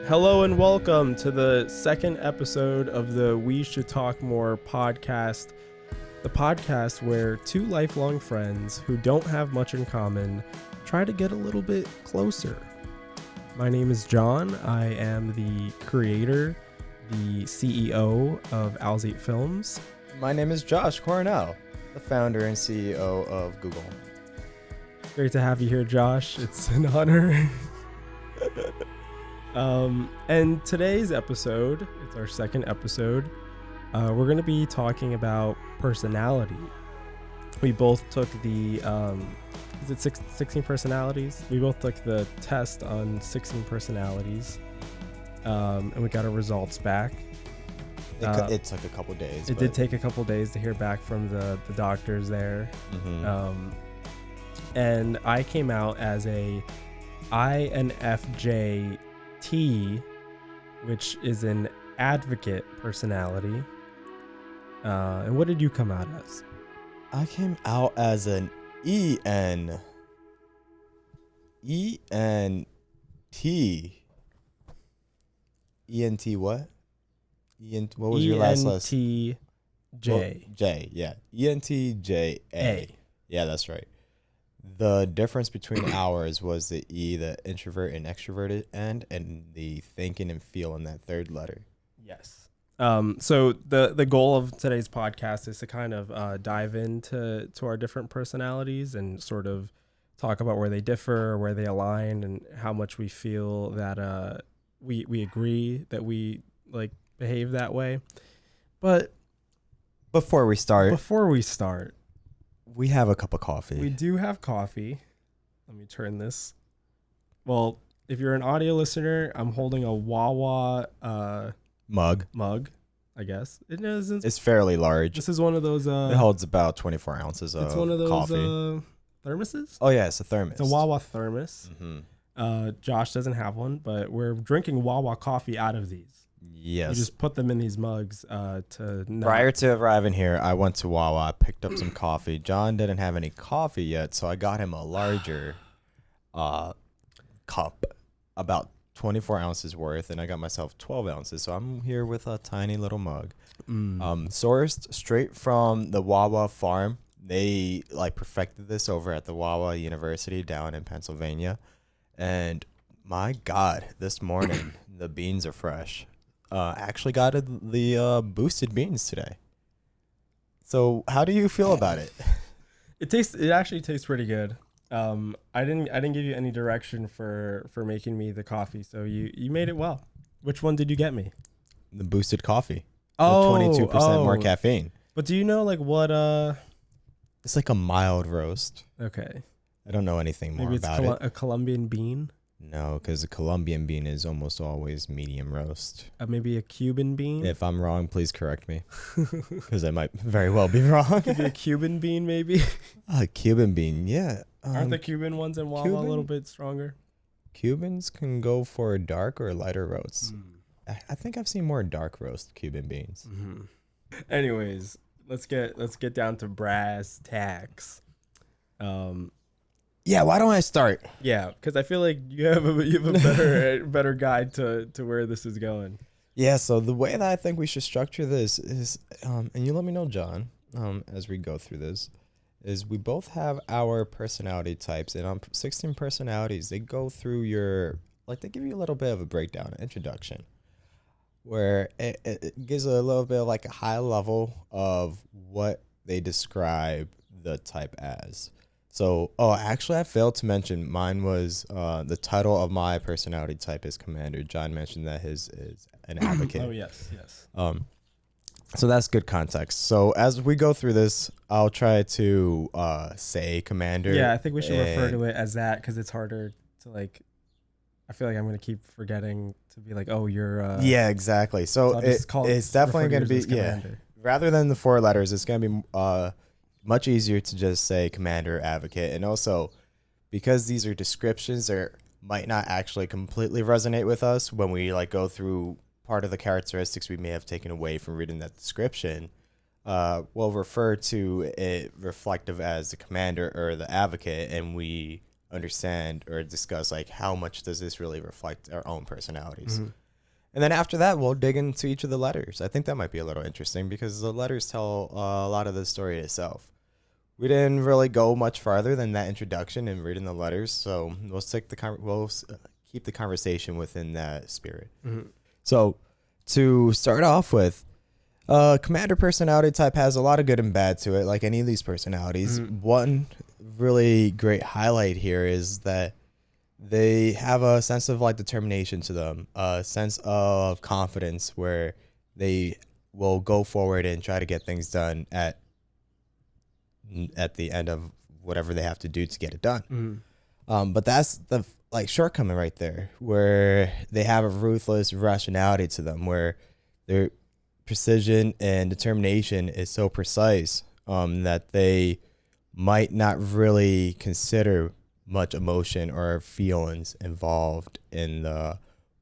Hello and welcome to the second episode of the We Should Talk More podcast, the podcast where two lifelong friends who don't have much in common try to get a little bit closer. My name is John. I am the creator, the CEO of Owl's8 Films. My name is Josh Cornell, the founder and CEO of Google. Great to have you here, Josh. It's an honor. And today's episode, it's our second episode, we're going to be talking about personality. We both took the, is it 16 personalities? We both took the test on 16 personalities, and we got our results back. It took a couple days. It did take a couple days to hear back from the doctors there. Mm-hmm. And I came out as a INFJ T, which is an advocate personality. And what did you come out as? I came out as an ENT. ENT what? What was your last list? ENTJ. J, yeah. ENTJA. Yeah, that's right. The difference between ours was the E, the introvert and extroverted end, and the thinking and feeling that third letter. Yes. So the goal of today's podcast is to kind of dive into our different personalities and sort of talk about where they differ, where they align, and how much we feel that we agree that we like behave that way. But Before we start, we have a cup of coffee. we do have coffee. Let me turn this. Well, if you're an audio listener, I'm holding a Wawa Mug. mug, I guess. It isn't. It's fairly large. This is one of those. It holds about 24 ounces of It's one of those coffee. Thermoses. Oh, yeah, it's a thermos. It's a Wawa thermos. Mm-hmm. Josh doesn't have one, but we're drinking Wawa coffee out of these. Yes. We just put them in these mugs to not. Prior to arriving here, I went to Wawa. I picked up some coffee. John didn't have any coffee yet, so I got him a larger cup, about 24 ounces worth, and I got myself 12 ounces. So I'm here with a tiny little mug. Sourced straight from the Wawa farm. They perfected this over at the Wawa University down in Pennsylvania. And my God, this morning the beans are fresh. Actually got the boosted beans today. So how do you feel about it? It actually tastes pretty good. I didn't give you any direction for making me the coffee, so you made it well. Which one did you get me? The boosted coffee. Oh, 22% more caffeine. But do you know what It's like a mild roast. Okay. I don't know anything more Maybe it's about it. a Colombian bean? No, because a Colombian bean is almost always medium roast. Maybe a Cuban bean? If I'm wrong, please correct me, because I might very well be wrong. Could be a Cuban bean, maybe? A Cuban bean, yeah. Aren't the Cuban ones in Wawa a little bit stronger? Cubans can go for dark or lighter roasts. I think I've seen more dark roast Cuban beans. Mm-hmm. Anyways, let's get down to brass tacks. Yeah, why don't I start? Yeah, because I feel like you have a better guide to where this is going. Yeah, so the way that I think we should structure this is, and you let me know, John, as we go through this, is we both have our personality types, and on 16 personalities, they go through they give you a little bit of a breakdown, an introduction, where it gives a little bit of a high level of what they describe the type as. So, actually, I failed to mention mine was the title of my personality type is Commander. John mentioned that his is an advocate. Oh, yes. So that's good context. So as we go through this, I'll try to say Commander. Yeah, I think we should refer to it as that because it's harder to I feel like I'm going to keep forgetting to be like, oh, you're... yeah, exactly. So it's definitely going to be, rather than the 4 letters, it's going to be... much easier to just say Commander, Advocate. And also, because these are descriptions that might not actually completely resonate with us when we go through part of the characteristics we may have taken away from reading that description, we'll refer to it reflective as the Commander or the Advocate, and we understand or discuss like how much does this really reflect our own personalities. Mhm. And then after that, we'll dig into each of the letters. I think that might be a little interesting because the letters tell a lot of the story itself. We didn't really go much farther than that introduction and reading the letters, so we'll keep the conversation within that spirit. Mhm. So to start off with, commander personality type has a lot of good and bad to it, like any of these personalities. Mhm. One really great highlight here is that they have a sense of like determination to them, a sense of confidence where they will go forward and try to get things done at the end of whatever they have to do to get it done. Mhm. But that's the like shortcoming right there, where they have a ruthless rationality to them, where their precision and determination is so precise that they might not really consider much emotion or feelings involved in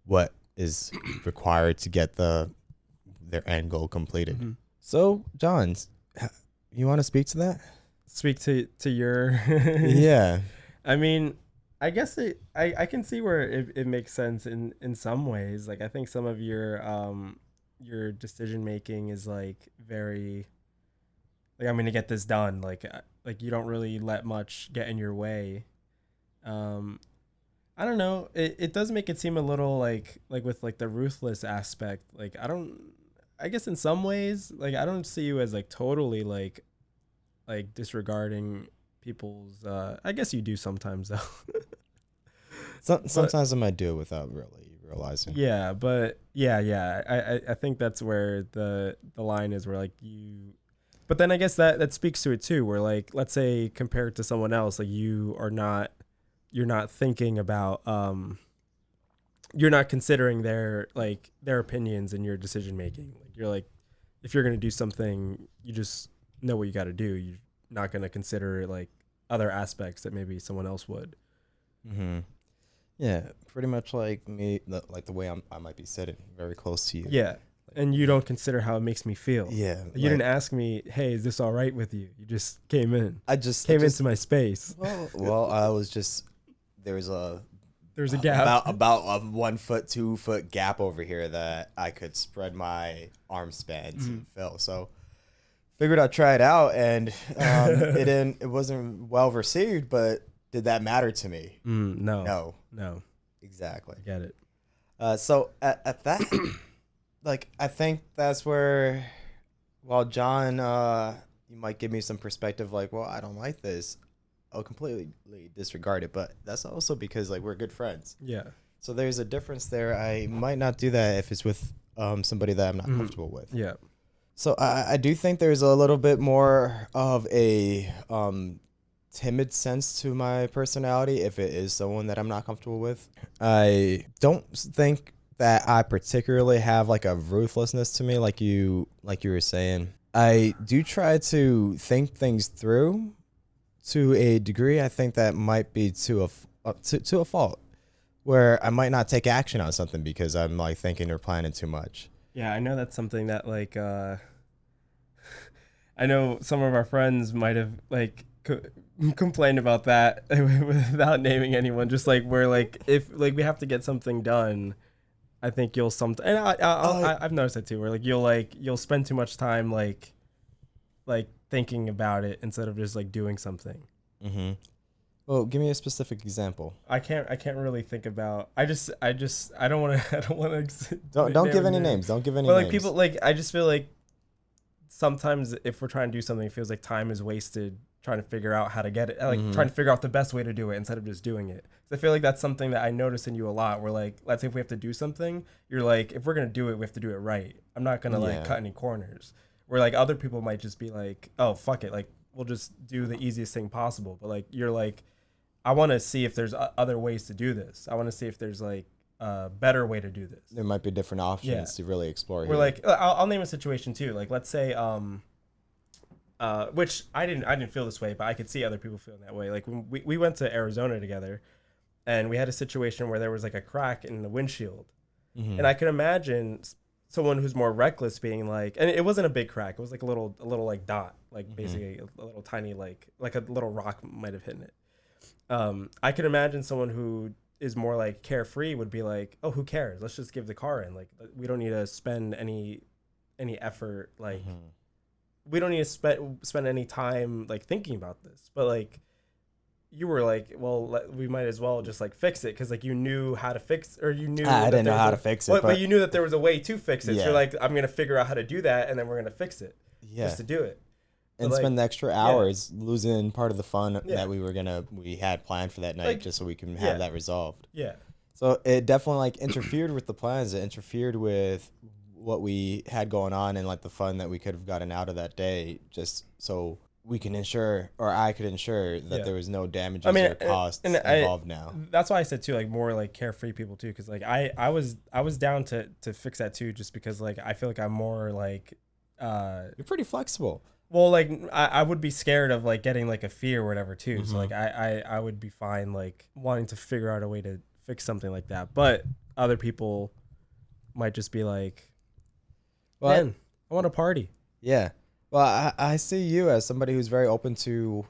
what is required to get their end goal completed. Mhm. So, John, you want to speak to that? Speak to your Yeah. I mean, I guess I can see where it makes sense in some ways. Like I think some of your decision making is like very like I'm gonna get this done. Like you don't really let much get in your way. Um, I don't know. It does make it seem a little like with like the ruthless aspect. Like I don't. I guess in some ways, like I don't see you as like totally like disregarding people's. I guess you do sometimes though. Sometimes I might do it without really realizing. Yeah, but yeah. I think that's where the line is where like you. But then I guess that speaks to it too. Where like let's say compared to someone else, like you're not thinking about you're not considering their opinions in your decision making. Like you're like if you're gonna do something, you just know what you got to do. You're not gonna consider like other aspects that maybe someone else would. Mm-hmm. Yeah, pretty much like me, like the way I might be sitting very close to you. Yeah. And you don't consider how it makes me feel. Yeah. You didn't ask me, hey, is this all right with you? You just came in. I just Came into my space. Well, I was just There's a gap. about a 1 foot, 2 foot gap over here that I could spread my arm spans and fill. So figured I'd try it out, and it wasn't well received, but did that matter to me? No. Exactly. I get it. So at that, like, I think that's where, while John, you might give me some perspective, like, well, I don't like this. I'll completely disregard it, but that's also because like we're good friends. Yeah. So there's a difference there. I might not do that if it's with somebody that I'm not comfortable with. Yeah. So I do think there's a little bit more of a timid sense to my personality if it is someone that I'm not comfortable with. I don't think that I particularly have like a ruthlessness to me, like you were saying. I do try to think things through to a degree. I think that might be to a fault, where I might not take action on something because I'm like thinking or planning too much. Yeah, I know that's something that like I know some of our friends might have like complained about that without naming anyone. Just like where like if like we have to get something done, I think you'll and I've noticed that too. Where like you'll spend too much time like thinking about it instead of just like doing something. Mm-hmm. Well, give me a specific example. I can't really think about. I don't want to. Don't give any names. Don't give any names. Like people like I just feel like sometimes if we're trying to do something, it feels like time is wasted trying to figure out how to get it. Like trying to figure out the best way to do it instead of just doing it. So I feel like that's something that I notice in you a lot. Where like let's say if we have to do something, you're like if we're gonna do it, we have to do it right. I'm not gonna like cut any corners. Where like other people might just be like, oh fuck it, like we'll just do the easiest thing possible. But like you're like, I want to see if there's other ways to do this. I want to see if there's like a better way to do this. There might be different options to really explore. We're like, I'll name a situation too. Like let's say, which I didn't feel this way, but I could see other people feeling that way. Like when we went to Arizona together, and we had a situation where there was like a crack in the windshield, and I can imagine someone who's more reckless being like, and it wasn't a big crack. It was like a little like dot, like basically a little tiny like a little rock might have hit it. I can imagine someone who is more like carefree would be like, oh, who cares? Let's just give the car in. Like, we don't need to spend any effort. Like, we don't need to spend any time like thinking about this. But like, you were like, well, we might as well just like fix it because like you knew how to fix, or you knew I didn't know how to fix it, but you knew that there was a way to fix it. Yeah. So you're like, I'm gonna figure out how to do that, and then we're gonna fix it. Just to do it. And But, spend the extra hours losing part of the fun Yeah. that we had planned for that night, Like, just so we can have that resolved. Yeah. So it definitely like interfered with the plans. It interfered with what we had going on and like the fun that we could have gotten out of that day, just so we can ensure, or I could ensure that there was no damages or costs involved now. That's why I said too, like more like carefree people too, because like I was down to fix that too, just because like I feel like I'm more like You're pretty flexible. well, like I would be scared of like getting like a fee or whatever too. So like I would be fine like wanting to figure out a way to fix something like that. But other people might just be like, man, I want to party. Yeah. Well, I see you as somebody who's very open to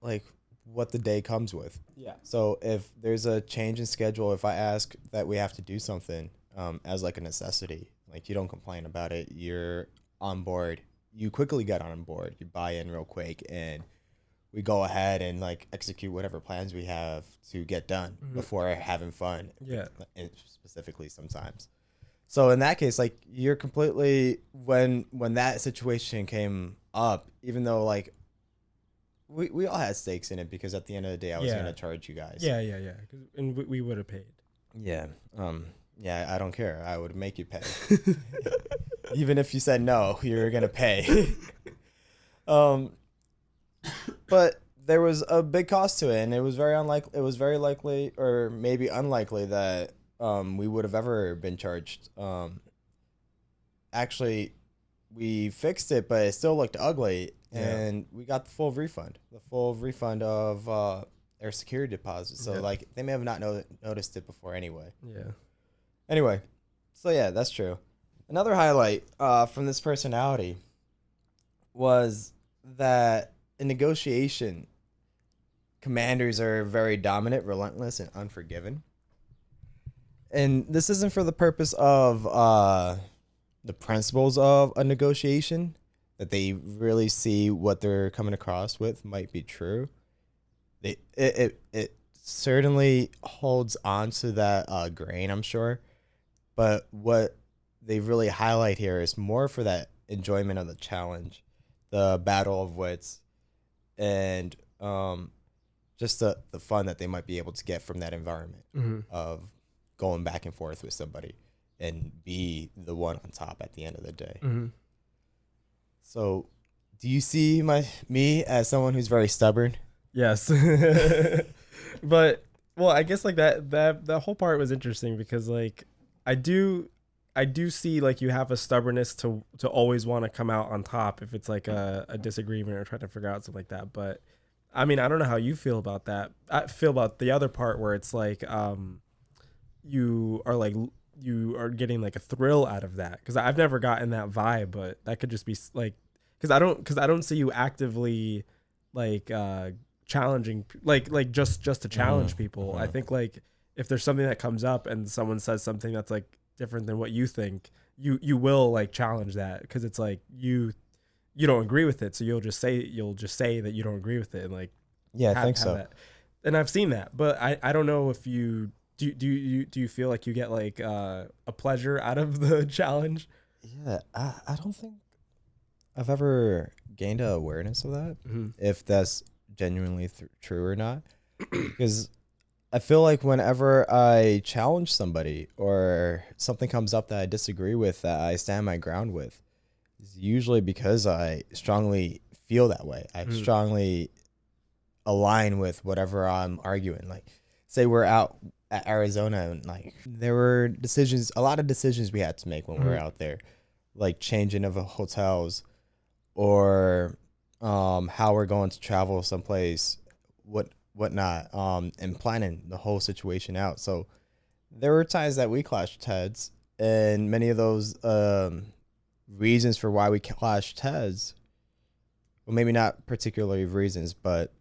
like what the day comes with. Yeah. So if there's a change in schedule, if I ask that we have to do something as like a necessity, like you don't complain about it, you're on board. You quickly get on board, you buy in real quick, and we go ahead and like execute whatever plans we have to get done before having fun. Yeah. And specifically sometimes. So in that case, like you're completely, when that situation came up, even though like we all had stakes in it, because at the end of the day, I was going to charge you guys. Yeah. And we would have paid. Yeah. Yeah, I don't care. I would make you pay. Even if you said no, you're going to pay. But there was a big cost to it, and it was very likely, or maybe unlikely, that we would have ever been charged. Actually, we fixed it, but it still looked ugly, and we got the full refund of their security deposit. So like they may have not noticed it before anyway. Yeah. Anyway, so yeah, that's true. Another highlight from this personality was that in negotiation, commanders are very dominant, relentless, and unforgiving. And this isn't for the purpose of the principles of a negotiation, that they really see what they're coming across with might be true. It certainly holds on to that grain, I'm sure. But what they really highlight here is more for that enjoyment of the challenge, the battle of wits, and just the fun that they might be able to get from that environment of going back and forth with somebody and be the one on top at the end of the day. So do you see me as someone who's very stubborn? Yes. But well, I guess like that whole part was interesting because like I do see like you have a stubbornness to always want to come out on top if it's like a disagreement or trying to figure out something like that. But I mean, I don't know how you feel about that. I feel about the other part where it's like you are getting like a thrill out of that, because I've never gotten that vibe, but that could just be like because I don't see you actively like challenging like just to challenge people. I think like if there's something that comes up and someone says something that's like different than what you think, you will like challenge that, because it's like you don't agree with it, so you'll just say that you don't agree with it, and like I think so. That. And I've seen that, but I don't know if you do you feel like you get like a pleasure out of the challenge? Yeah, I don't think I've ever gained an awareness of that, if that's genuinely true or not, because I feel like whenever I challenge somebody or something comes up that I disagree with, that I stand my ground with, is usually because I strongly feel that way. I strongly align with whatever I'm arguing. Like, say we're out at Arizona and like there were a lot of decisions we had to make when we were out there, like changing of hotels or how we're going to travel someplace, whatnot, and planning the whole situation out. So there were times that we clashed heads, and many of those reasons for why we clashed heads, well, maybe not particularly reasons, but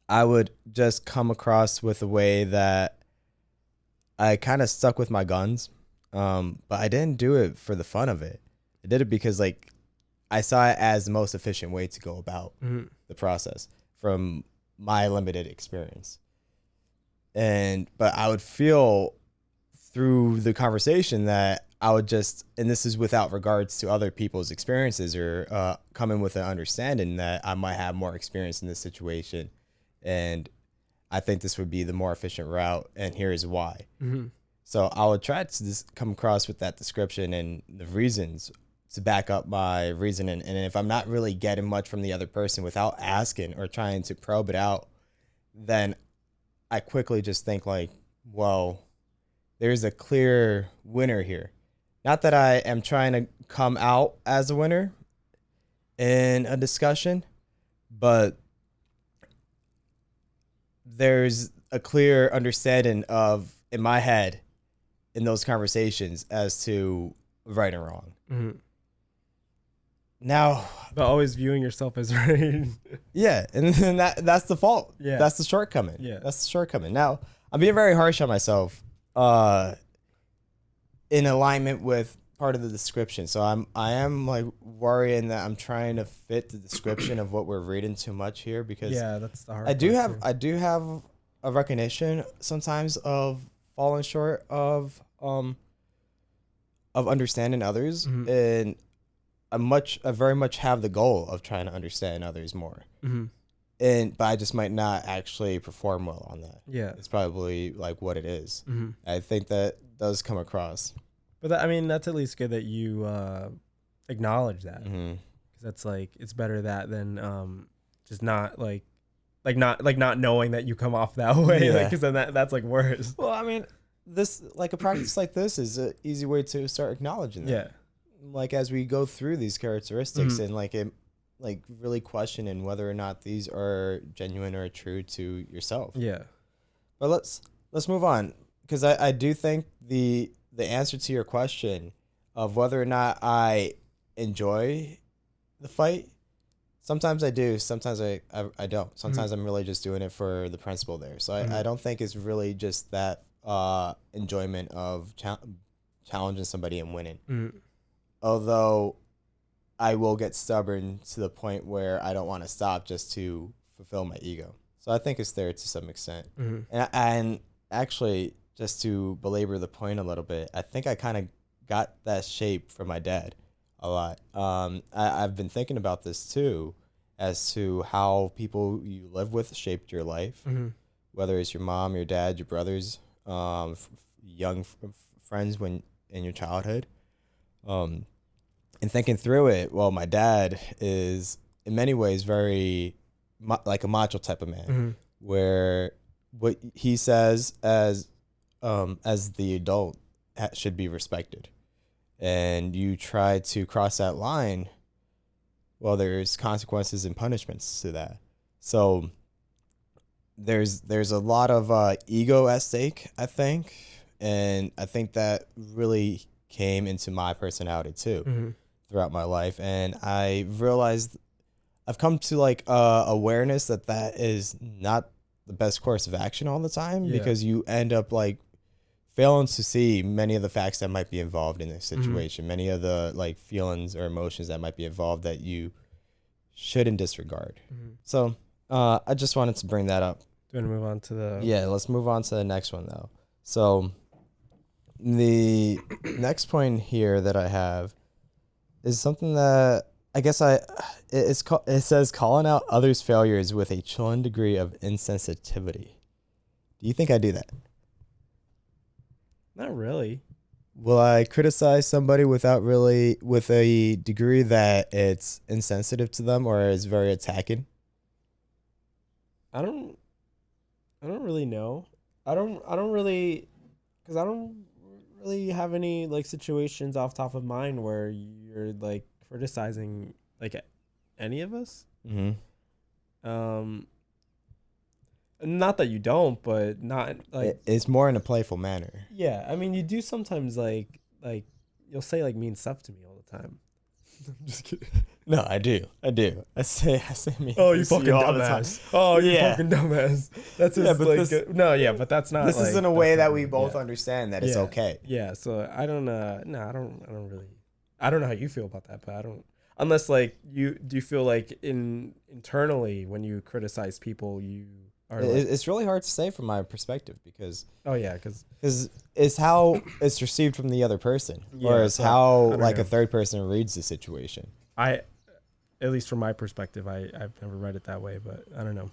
I would just come across with a way that I kind of stuck with my guns. But I didn't do it for the fun of it. I did it because like I saw it as the most efficient way to go about the process from my limited experience. But I would feel through the conversation that I would just, and this is without regards to other people's experiences or coming with an understanding that I might have more experience in this situation. And I think this would be the more efficient route. And here is why. So I would try to just come across with that description and the reasons to back up my reasoning. And if I'm not really getting much from the other person without asking or trying to probe it out, then I quickly just think like, well, there's a clear winner here. Not that I am trying to come out as a winner in a discussion, but there's a clear understanding of, in my head, in those conversations as to right and wrong. Now, but always viewing yourself as right. Yeah, and then that's the fault. Yeah, that's the shortcoming. Yeah, that's the shortcoming. Now, I'm being very harsh on myself, in alignment with part of the description. So I am like worrying that I'm trying to fit the description of what we're reading too much here because that's the hard. I do have a recognition sometimes of falling short of understanding others, and I very much have the goal of trying to understand others more. But I just might not actually perform well on that. Yeah, it's probably like what it is. I think that does come across. But that's at least good that you acknowledge that, because that's like it's better that than just not not knowing that you come off that way, because then that's like worse. Well, this like a practice like this is an easy way to start acknowledging that. Yeah, like as we go through these characteristics and like really questioning whether or not these are genuine or true to yourself. Yeah. But let's move on, because I do think the answer to your question of whether or not I enjoy the fight, sometimes I do, sometimes I don't. Sometimes I'm really just doing it for the principle there. So I don't think it's really just that enjoyment of challenging somebody and winning. Although I will get stubborn to the point where I don't want to stop just to fulfill my ego. So I think it's there to some extent. And actually, just to belabor the point a little bit, I think I kind of got that shape from my dad a lot. I've been thinking about this too, as to how people you live with shaped your life, whether it's your mom, your dad, your brothers, young friends when in your childhood. And thinking through it, well, my dad is in many ways very like a macho type of man, where what he says as the adult should be respected, and you try to cross that line, well, there's consequences and punishments to that. So there's a lot of ego at stake, I think, and I think that really came into my personality too throughout my life. And I realized I've come to like awareness that is not the best course of action all the time, because you end up like failing to see many of the facts that might be involved in this situation, many of the like feelings or emotions that might be involved that you shouldn't disregard. So I just wanted to bring that up. Do you want to move on to the... Yeah, let's move on to the next one though. So the next point here that I have is something that I guess it says calling out others' failures with a chilling degree of insensitivity. Do you think I do that? Not really. Will I criticize somebody with a degree that it's insensitive to them or is very attacking? I don't really know. I don't really have any like situations off top of mind where you're like criticizing like any of us. Not that you don't, but not like it's more in a playful manner. Yeah, I mean, you do sometimes like you'll say like mean stuff to me all the time. Just kidding. No, I do. I say me. Oh, you see fucking all the time. dumbass. Oh, you Yeah. fucking dumbass. That's just Yeah, but like this- no, yeah, but that's not. This like, is in a that's way not that we good. both Yeah. understand that it's okay. Yeah, so I don't no, I don't really I don't know how you feel about that, but I don't unless like do you feel like internally when you criticize people you are like, It's really hard to say from my perspective because oh yeah, cuz it's how it's received from the other person, Yeah, or it's so how I don't like know. a third person reads the situation. I at least from my perspective I've never read it that way, but I don't know.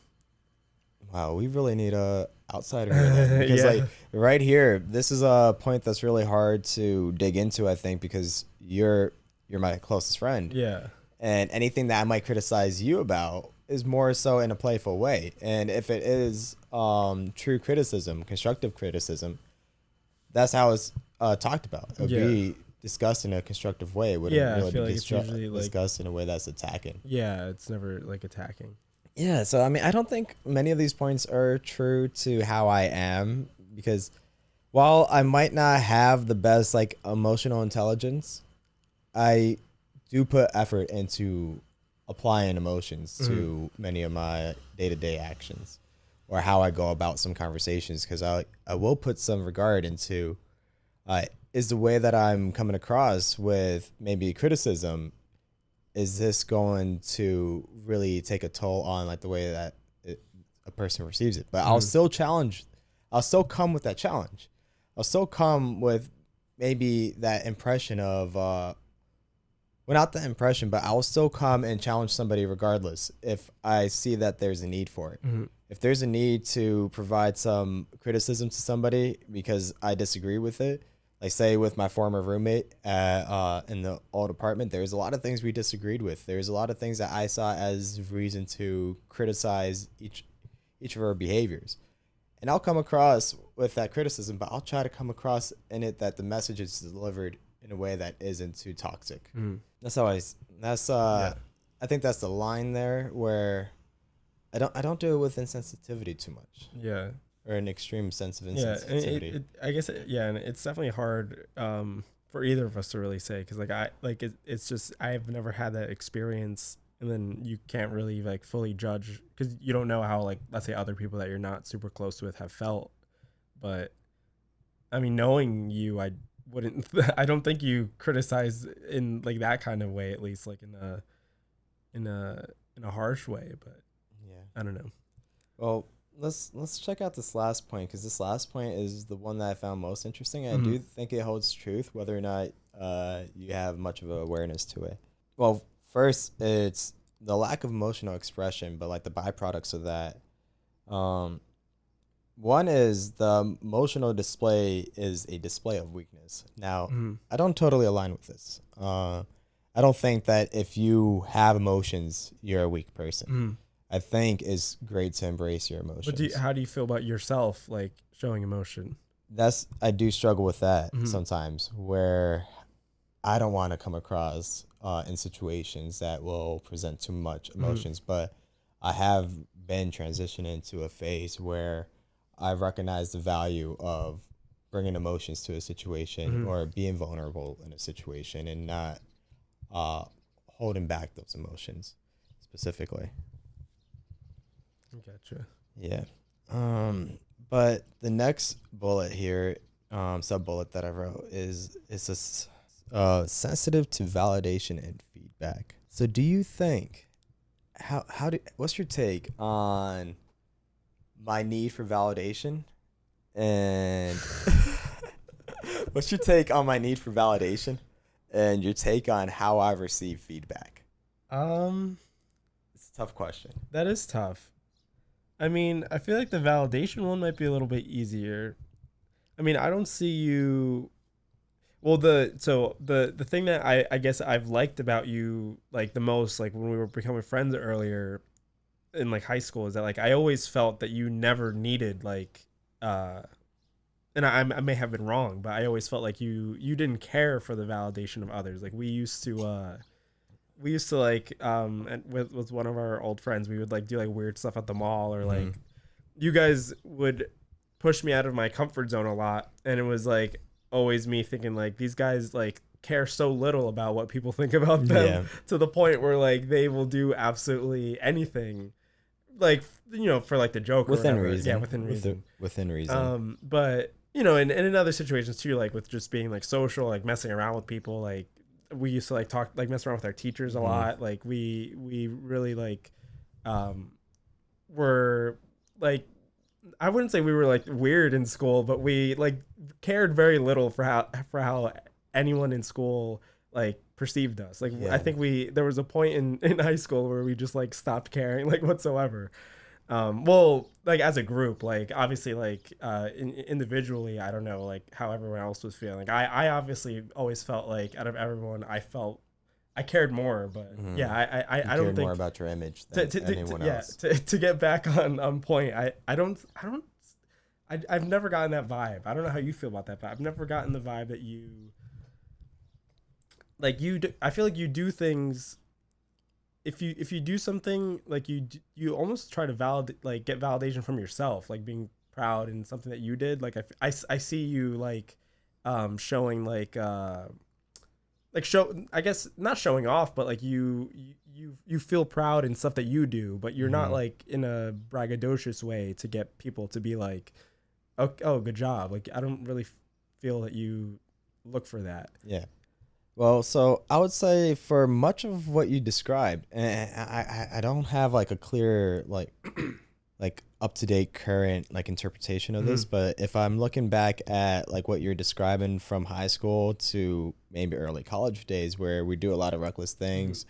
Wow, we really need a outsider here then, because Yeah. like right here, this is a point that's really hard to dig into. I think because you're my closest friend, Yeah. and anything that I might criticize you about is more so in a playful way. And if it is true criticism, constructive criticism, that's how it's talked about. It would be discussed in a constructive way. It wouldn't Yeah, I really feel be like it's usually, like- discussed in a way that's attacking. Yeah, it's never like attacking. Yeah, so I mean, I don't think many of these points are true to how I am, because while I might not have the best like emotional intelligence, I do put effort into applying emotions to many of my day-to-day actions or how I go about some conversations, because I will put some regard into is the way that I'm coming across with maybe criticism, is this going to really take a toll on like the way that a person receives it? But I'll still come with that challenge. I'll still come with maybe that impression of, well, not the impression, but I'll still come and challenge somebody regardless if I see that there's a need for it. If there's a need to provide some criticism to somebody because I disagree with it, like say with my former roommate in the old apartment, there's a lot of things we disagreed with. There's a lot of things that I saw as reason to criticize each of our behaviors. And I'll come across with that criticism, but I'll try to come across in it that the message is delivered in a way that isn't too toxic. That's how I think that's the line there where I don't do it with insensitivity too much. Yeah. Or an extreme sense of Yeah, insensitivity. and I guess and it's definitely hard for either of us to really say, because it's just I've never had that experience, and then you can't really like fully judge because you don't know how, like, let's say other people that you're not super close with have felt. But I mean, knowing you, I wouldn't I don't think you criticize in like that kind of way, at least like in a harsh way, but Yeah. I don't know. Well, let's check out this last point, because this last point is the one that I found most interesting. I do think it holds truth, whether or not you have much of an awareness to it. Well, first, it's the lack of emotional expression, but like the byproducts of that. One is the emotional display is a display of weakness. Now, I don't totally align with this. I don't think that if you have emotions, you're a weak person. I think it's great to embrace your emotions. But how do you feel about yourself, like showing emotion? I do struggle with that sometimes, where I don't want to come across in situations that will present too much emotions, but I have been transitioning into a phase where I recognize the value of bringing emotions to a situation or being vulnerable in a situation and not holding back those emotions specifically. Gotcha. Yeah. But the next bullet here, sub bullet that I wrote is sensitive to validation and feedback. So do you think what's your take on my need for validation, and what's your take on my need for validation and your take on how I receive feedback? It's a tough question. That is tough. I mean, I feel like the validation one might be a little bit easier. I mean, I don't see you. Well, the thing that I guess I've liked about you like the most, like when we were becoming friends earlier in like high school, is that like I always felt that you never needed like and I may have been wrong, but I always felt like you didn't care for the validation of others. Like we used to like and with one of our old friends, we would like do like weird stuff at the mall, or like you guys would push me out of my comfort zone a lot, and it was like always me thinking like these guys like care so little about what people think about them to the point where like they will do absolutely anything, like, you know, for like the joke within or whatever. reason. Yeah, within reason. Within reason. But you know, in other situations too, like with just being like social, like messing around with people, like we used to like talk, like mess around with our teachers a lot. Like we really like were like, I wouldn't say we were like weird in school, but we like cared very little for how anyone in school like perceived us. Like I think there was a point in high school where we just like stopped caring like whatsoever. Well, like as a group, like obviously like individually, I don't know like how everyone else was feeling. I obviously always felt like out of everyone, I cared more, but I don't think more about your image than anyone else. To get back on point, I've never gotten that vibe. I don't know how you feel about that vibe. I've never gotten the vibe that you like I feel like you do things. If you do something, like you almost try to get validation from yourself, like being proud in something that you did. Like I see you like showing like I guess not showing off, but like you feel proud in stuff that you do, but you're not like in a braggadocious way to get people to be like, oh good job. Like I don't really feel that you look for that. Yeah. Well, so I would say for much of what you described, and I don't have like a clear like up to date current like interpretation of this, but if I'm looking back at like what you're describing from high school to maybe early college days where we do a lot of reckless things,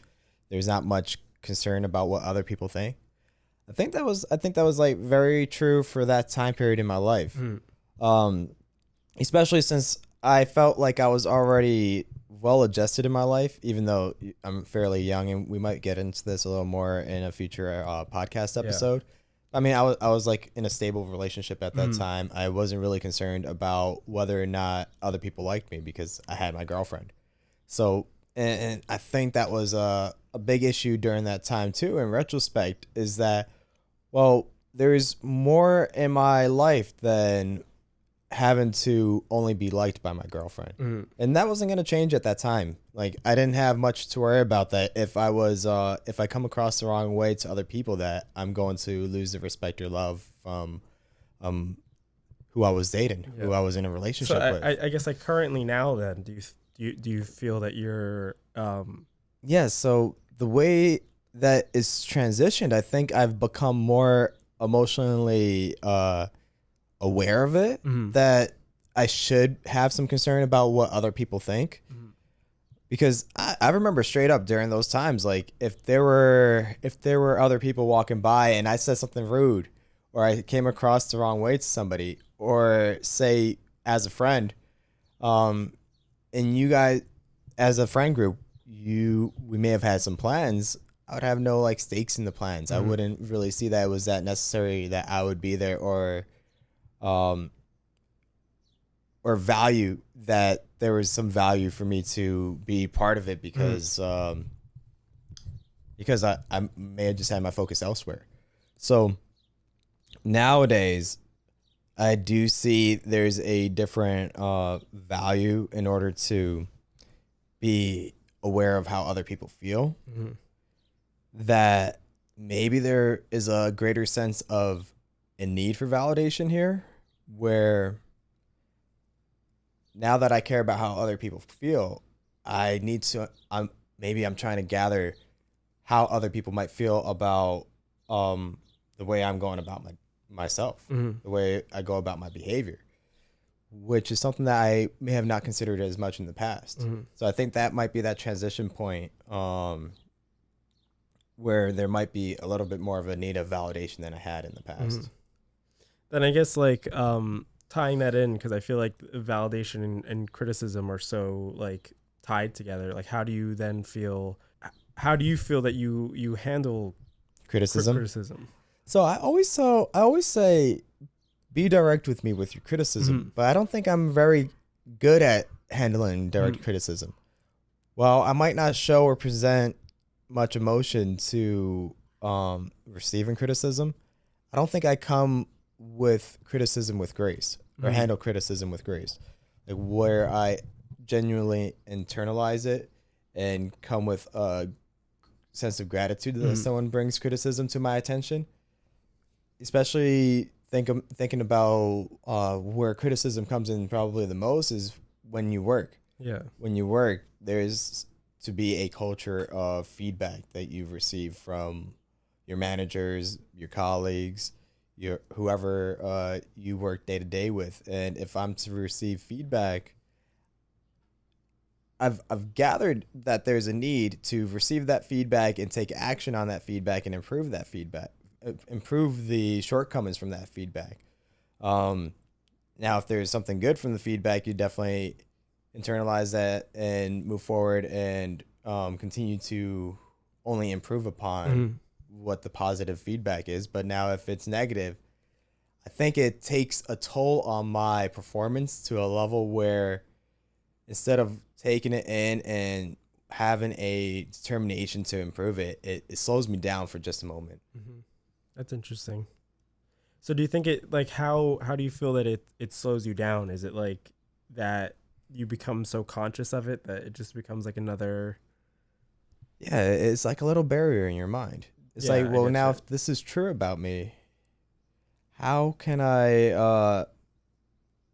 there's not much concern about what other people think. I think that was like very true for that time period in my life. Especially since I felt like I was already well adjusted in my life, even though I'm fairly young, and we might get into this a little more in a future podcast episode. I mean, I was like in a stable relationship at that time. I wasn't really concerned about whether or not other people liked me because I had my girlfriend. So, and I think that was a big issue during that time too, in retrospect, is that, well, there's more in my life than having to only be liked by my girlfriend. And that wasn't going to change at that time. Like I didn't have much to worry about that. If I come across the wrong way to other people, that I'm going to lose the respect or love from who I was dating, who I was in a relationship with. I guess like currently now then, do you feel that you're so the way that is transitioned, I think I've become more emotionally aware of it, that I should have some concern about what other people think. Because I remember straight up during those times, like if there were other people walking by and I said something rude, or I came across the wrong way to somebody, or say as a friend, and you guys as a friend group, we may have had some plans, I would have no like stakes in the plans. I wouldn't really see that it was that necessary that I would be there, or value that there was some value for me to be part of it because I may have just had my focus elsewhere. So nowadays I do see there's a different value in order to be aware of how other people feel, that maybe there is a greater sense of a need for validation here, where now that I care about how other people feel, I need to, I'm trying to gather how other people might feel about the way I'm going about myself, the way I go about my behavior, which is something that I may have not considered as much in the past. So I think that might be that transition point where there might be a little bit more of a need of validation than I had in the past. Then I guess like tying that in, because I feel like validation and criticism are so like tied together. Like how do you feel that you handle criticism? So I always say be direct with me with your criticism, but I don't think I'm very good at handling direct criticism. Well, I might not show or present much emotion to receiving criticism. I don't think I come with criticism with grace, or handle criticism with grace, like where I genuinely internalize it and come with a sense of gratitude that someone brings criticism to my attention. Especially thinking about where criticism comes in probably the most is when you work. Yeah. When you work, there's to be a culture of feedback that you've received from your managers, your colleagues, your whoever you work day to day with. And if I'm to receive feedback, I've gathered that there's a need to receive that feedback and take action on that feedback and improve that feedback, improve the shortcomings from that feedback. Now, if there's something good from the feedback, you definitely internalize that and move forward and continue to only improve upon what the positive feedback is. But now if it's negative, I think it takes a toll on my performance to a level where instead of taking it in and having a determination to improve it, it slows me down for just a moment. That's interesting. So do you think it, like, how do you feel that it slows you down? Is it like that you become so conscious of it that it just becomes like another... Yeah, it's like a little barrier in your mind. It's like, well, now if this is true about me, how can I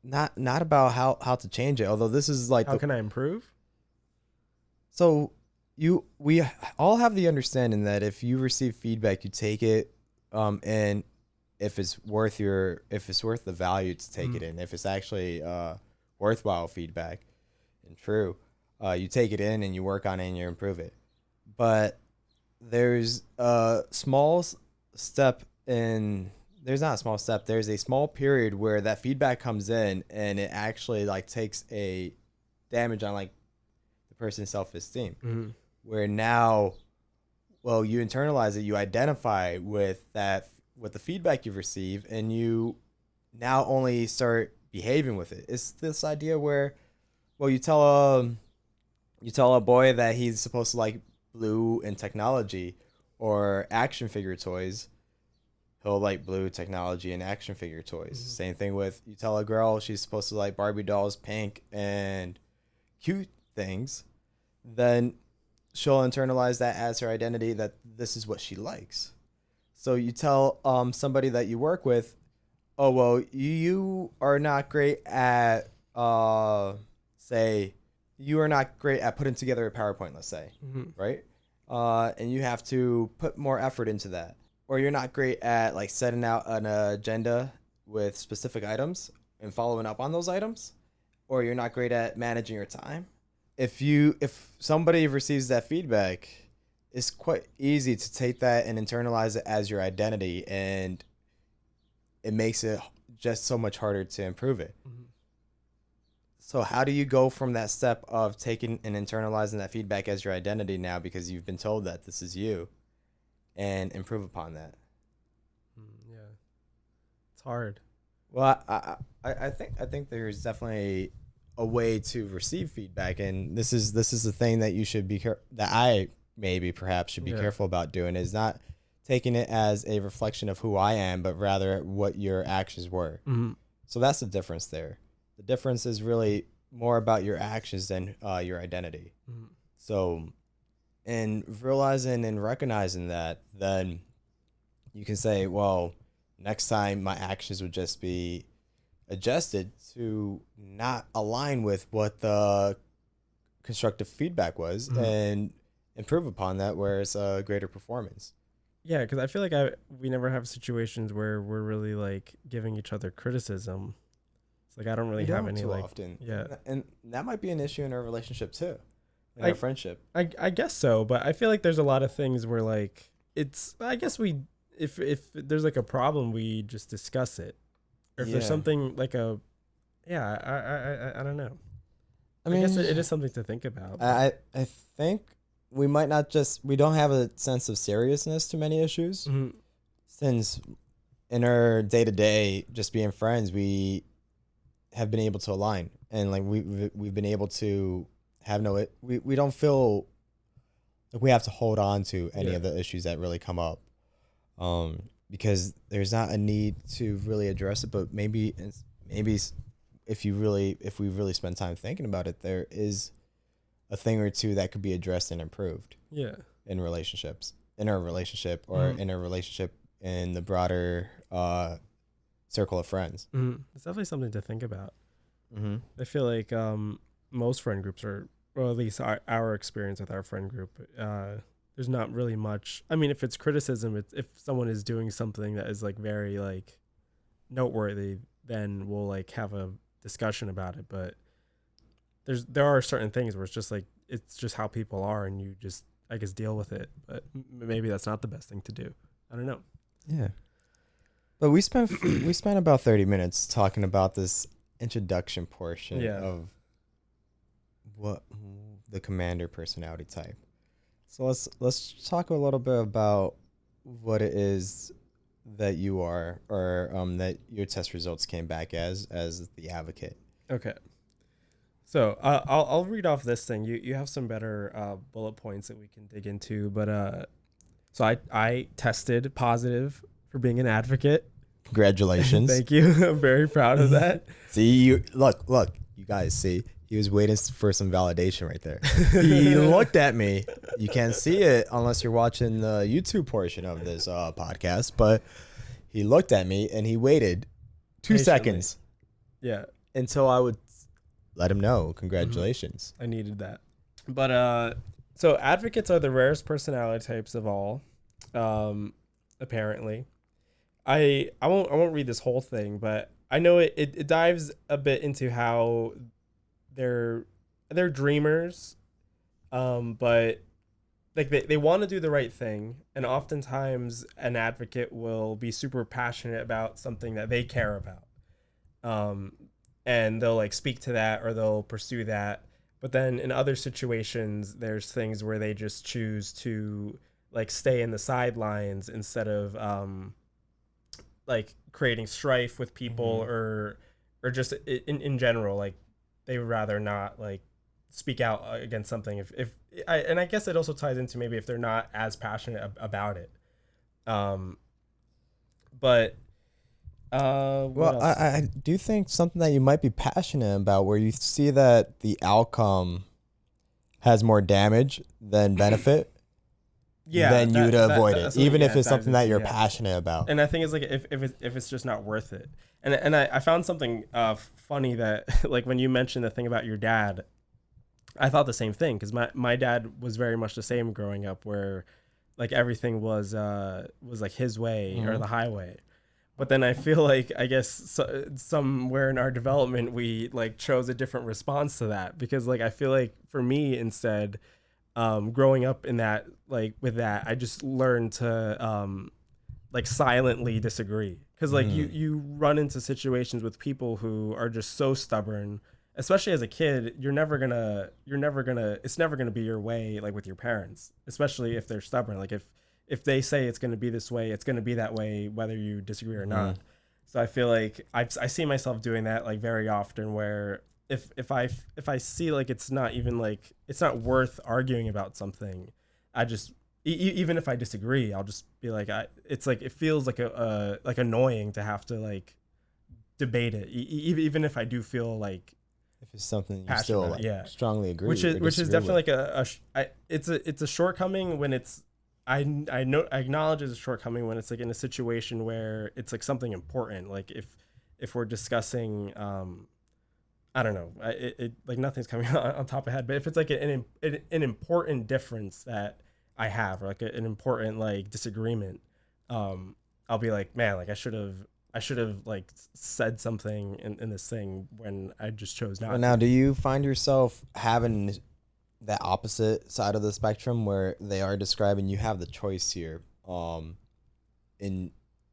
not about how to change it, although this is like how can I improve? So we all have the understanding that if you receive feedback, you take it and if it's worth the value to take it in, if it's actually worthwhile feedback and true, you take it in and you work on it and you improve it. But there's a small step in, there's not a small step, there's a small period where that feedback comes in and it actually like takes a damage on like the person's self-esteem, where now, well, you internalize it, you identify with that, with the feedback you've received, and you now only start behaving with it. It's this idea where, well, you tell a boy that he's supposed to like blue and technology or action figure toys, he'll like blue, technology, and action figure toys. Same thing with, you tell a girl she's supposed to like Barbie dolls, pink, and cute things, then she'll internalize that as her identity, that this is what she likes. So you tell somebody that you work with, oh, well, you are not great at, say, you are not great at putting together a PowerPoint, let's say, right? And you have to put more effort into that. Or you're not great at like setting out an agenda with specific items and following up on those items. Or you're not great at managing your time. If somebody receives that feedback, it's quite easy to take that and internalize it as your identity, and it makes it just so much harder to improve it. So how do you go from that step of taking and internalizing that feedback as your identity now because you've been told that this is you, and improve upon that? Yeah, it's hard. Well, I think there's definitely a way to receive feedback, and this is the thing that you should be that I maybe perhaps should be careful about doing, is not taking it as a reflection of who I am, but rather what your actions were. So that's the difference there. The difference is really more about your actions than your identity. So in realizing and recognizing that, then you can say, well, next time my actions would just be adjusted to not align with what the constructive feedback was, and improve upon that where it's a greater performance. Yeah, because I feel like we never have situations where we're really like giving each other criticism. It's like I don't really have any, too like, often. Yeah, and that might be an issue in our relationship too, in our friendship. I guess so, but I feel like there's a lot of things where like it's, I guess if there's like a problem, we just discuss it, or if there's something like I don't know. I mean, I guess it is something to think about. I think we don't have a sense of seriousness to many issues, since in our day-to-day just being friends, we have been able to align, and like we've been able to have we don't feel like we have to hold on to any of the issues that really come up, because there's not a need to really address it. But maybe if we really spend time thinking about it, there is a thing or two that could be addressed and improved. Yeah. In relationships, in our relationship, or in a relationship in the broader circle of friends. It's definitely something to think about. I feel like most friend groups are, or at least our experience with our friend group, there's not really much. I mean, if it's criticism, if someone is doing something that is like very like noteworthy, then we'll like have a discussion about it. But there are certain things where it's just how people are, and you just, I guess, deal with it. But maybe that's not the best thing to do. I don't know. Yeah. But we spent about 30 minutes talking about this introduction portion of what the commander personality type. So let's talk a little bit about what it is that you are, or that your test results came back as the advocate. Okay. So I'll read off this thing. You have some better bullet points that we can dig into, but so I tested positive for being an advocate. Congratulations. Thank you. I'm very proud of that. See, you look, you guys see. He was waiting for some validation right there. He looked at me. You can't see it unless you're watching the YouTube portion of this podcast, but he looked at me and he waited 2 seconds. Yeah. Until I would let him know. Congratulations. I needed that. But so advocates are the rarest personality types of all, apparently. I won't read this whole thing, but I know it dives a bit into how they're dreamers, but like they want to do the right thing, and oftentimes an advocate will be super passionate about something that they care about, and they'll like speak to that, or they'll pursue that. But then in other situations, there's things where they just choose to like stay in the sidelines instead of like creating strife with people, or just in general, like they would rather not like speak out against something and I guess it also ties into maybe if they're not as passionate about it. But well, I do think something that you might be passionate about, where you see that the outcome has more damage than benefit, then you'd avoid it, even if it's something that you're passionate about. And I think it's like if it's just not worth it. And I found something funny that like when you mentioned the thing about your dad, I thought the same thing, because my dad was very much the same growing up, where like everything was like his way or the highway. But then I feel like, I guess somewhere in our development, we like chose a different response to that, because like I feel like for me instead, growing up in that, like with that, I just learned to like silently disagree, because like you run into situations with people who are just so stubborn, especially as a kid. It's never gonna be your way, like with your parents, especially if they're stubborn. Like if they say it's going to be this way, it's going to be that way, whether you disagree or not. So I feel like I see myself doing that like very often, where if I see like it's not even like, it's not worth arguing about something, I just even if I disagree, I'll just be like, it's like, it feels like like annoying to have to like debate it, even if I do feel like, if it's something you still like, strongly agree, which is definitely like it's a shortcoming when it's, I acknowledge it's a shortcoming when it's like in a situation where it's like something important, like if we're discussing I don't know, it like nothing's coming on top of head, but if it's like an important difference that I have, or like an important like disagreement, I'll be like, man, like I should have like said something in this thing when I just chose not to. Now, do you find yourself having that opposite side of the spectrum, where they are describing, you have the choice here, and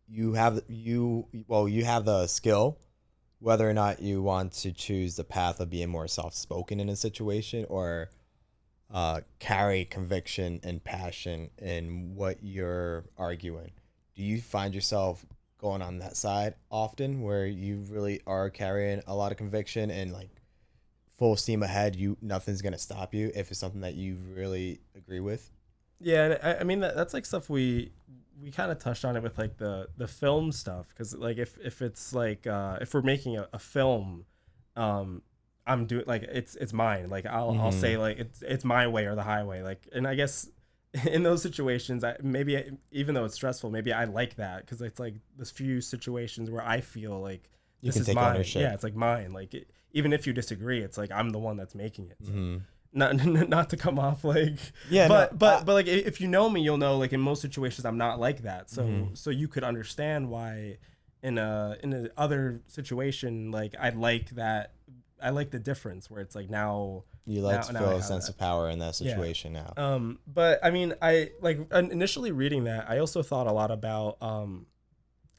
you have the skill, whether or not you want to choose the path of being more soft-spoken in a situation, or carry conviction and passion in what you're arguing? Do you find yourself going on that side often, where you really are carrying a lot of conviction and like full steam ahead, nothing's gonna stop you if it's something that you really agree with? Yeah, and I mean that's like stuff we kind of touched on it with like the film stuff, because like if it's like if we're making a film, I'm doing like it's mine. Like I'll say like it's my way or the highway. Like, and I guess in those situations, even though it's stressful, maybe I like that because it's like there's few situations where I feel like You this can is take mine. ownership. Yeah, it's like mine. Like even if you disagree, it's like I'm the one that's making it. So. Mm-hmm. Not to come off like but like if you know me, you'll know like in most situations I'm not like that. So so you could understand why in a other situation like I like the difference where it's like now you like to feel a sense that. of power in that situation now. But I mean, I like initially reading that, I also thought a lot about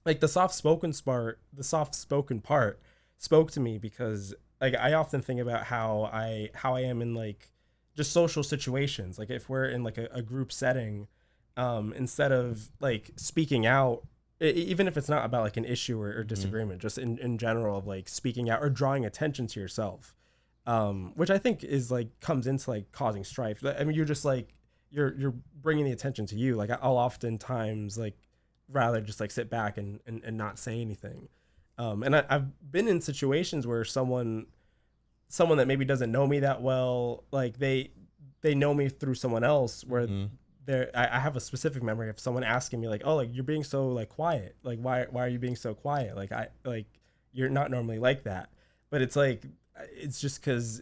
like the soft spoken part spoke to me because like I often think about how I am in like just social situations. Like if we're in like a group setting, instead of like speaking out, even if it's not about like an issue or disagreement, just in general of like speaking out or drawing attention to yourself, which I think is like comes into like causing strife. I mean, you're just like you're bringing the attention to you. Like I'll oftentimes like rather just like sit back and not say anything. And I've been in situations where someone that maybe doesn't know me that well, like they know me through someone else where I have a specific memory of someone asking me like, oh, like you're being so like quiet. Like why are you being so quiet? Like you're not normally like that. But it's like, it's just cause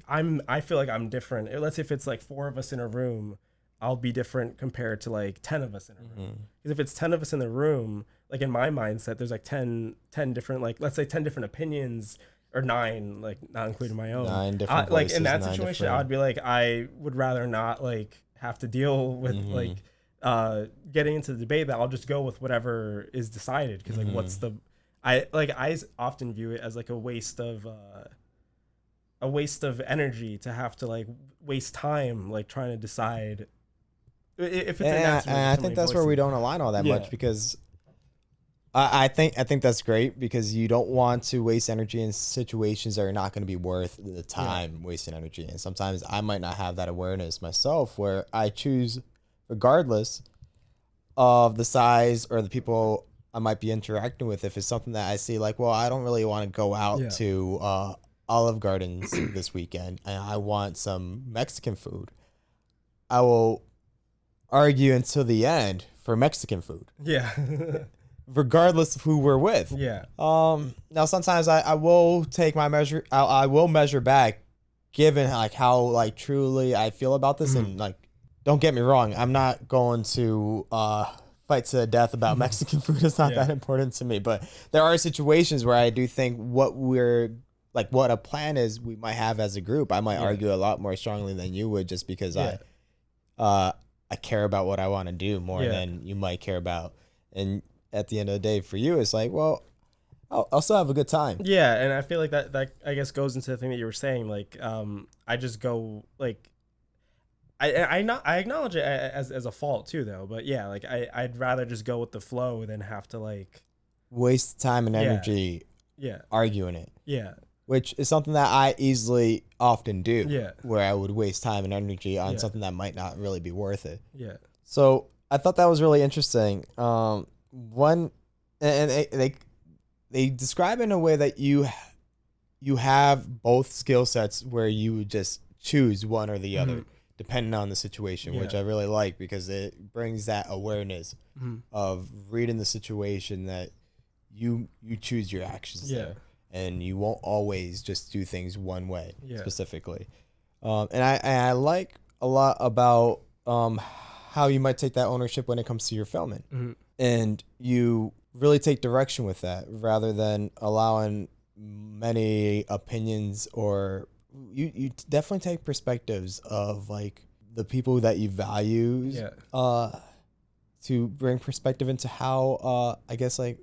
I feel like I'm different. Let's say if it's like 4 of us in a room, I'll be different compared to like 10 of us in a room. Because if it's 10 of us in the room, like in my mindset, there's like 10 different, like let's say 10 different opinions or 9, like not including my own. 9 different voices, like in that situation, I'd be like, I would rather not like have to deal with like getting into the debate. That I'll just go with whatever is decided. Because like what's the I often view it as like a waste of energy to have to like waste time like trying to decide if it's and I think that's where we don't align all that much, because I think that's great, because you don't want to waste energy in situations that are not going to be worth the time wasting energy. And sometimes I might not have that awareness myself, where I choose, regardless of the size or the people I might be interacting with, if it's something that I see like, well, I don't really want to go out to Olive Gardens this weekend and I want some Mexican food, I will argue until the end for Mexican food. Yeah. Regardless of who we're with. Yeah. Now sometimes I will take my measure. I will measure back, given like how like truly I feel about this, and like, don't get me wrong, I'm not going to fight to the death about Mexican food. It's not that important to me. But there are situations where I do think what a plan is we might have as a group. I might argue a lot more strongly than you would, just because I care about what I want to do more than you might care about. And at the end of the day, for you, it's like, well, I'll still have a good time. Yeah, and I feel like that I guess goes into the thing that you were saying. Like, I just go like, I acknowledge it as a fault too, though. But yeah, like I'd rather just go with the flow than have to like waste time and energy arguing it. Yeah. Which is something that I easily often do. Yeah. Where I would waste time and energy on something that might not really be worth it. Yeah. So I thought that was really interesting. One, and they describe it in a way that you have both skill sets where you would just choose one or the other, depending on the situation, which I really like, because it brings that awareness of reading the situation, that you choose your actions there, and you won't always just do things one way specifically. And I like a lot about how you might take that ownership when it comes to your filming. And you really take direction with that, rather than allowing many opinions, or you definitely take perspectives of like the people that you value to bring perspective into how I guess like,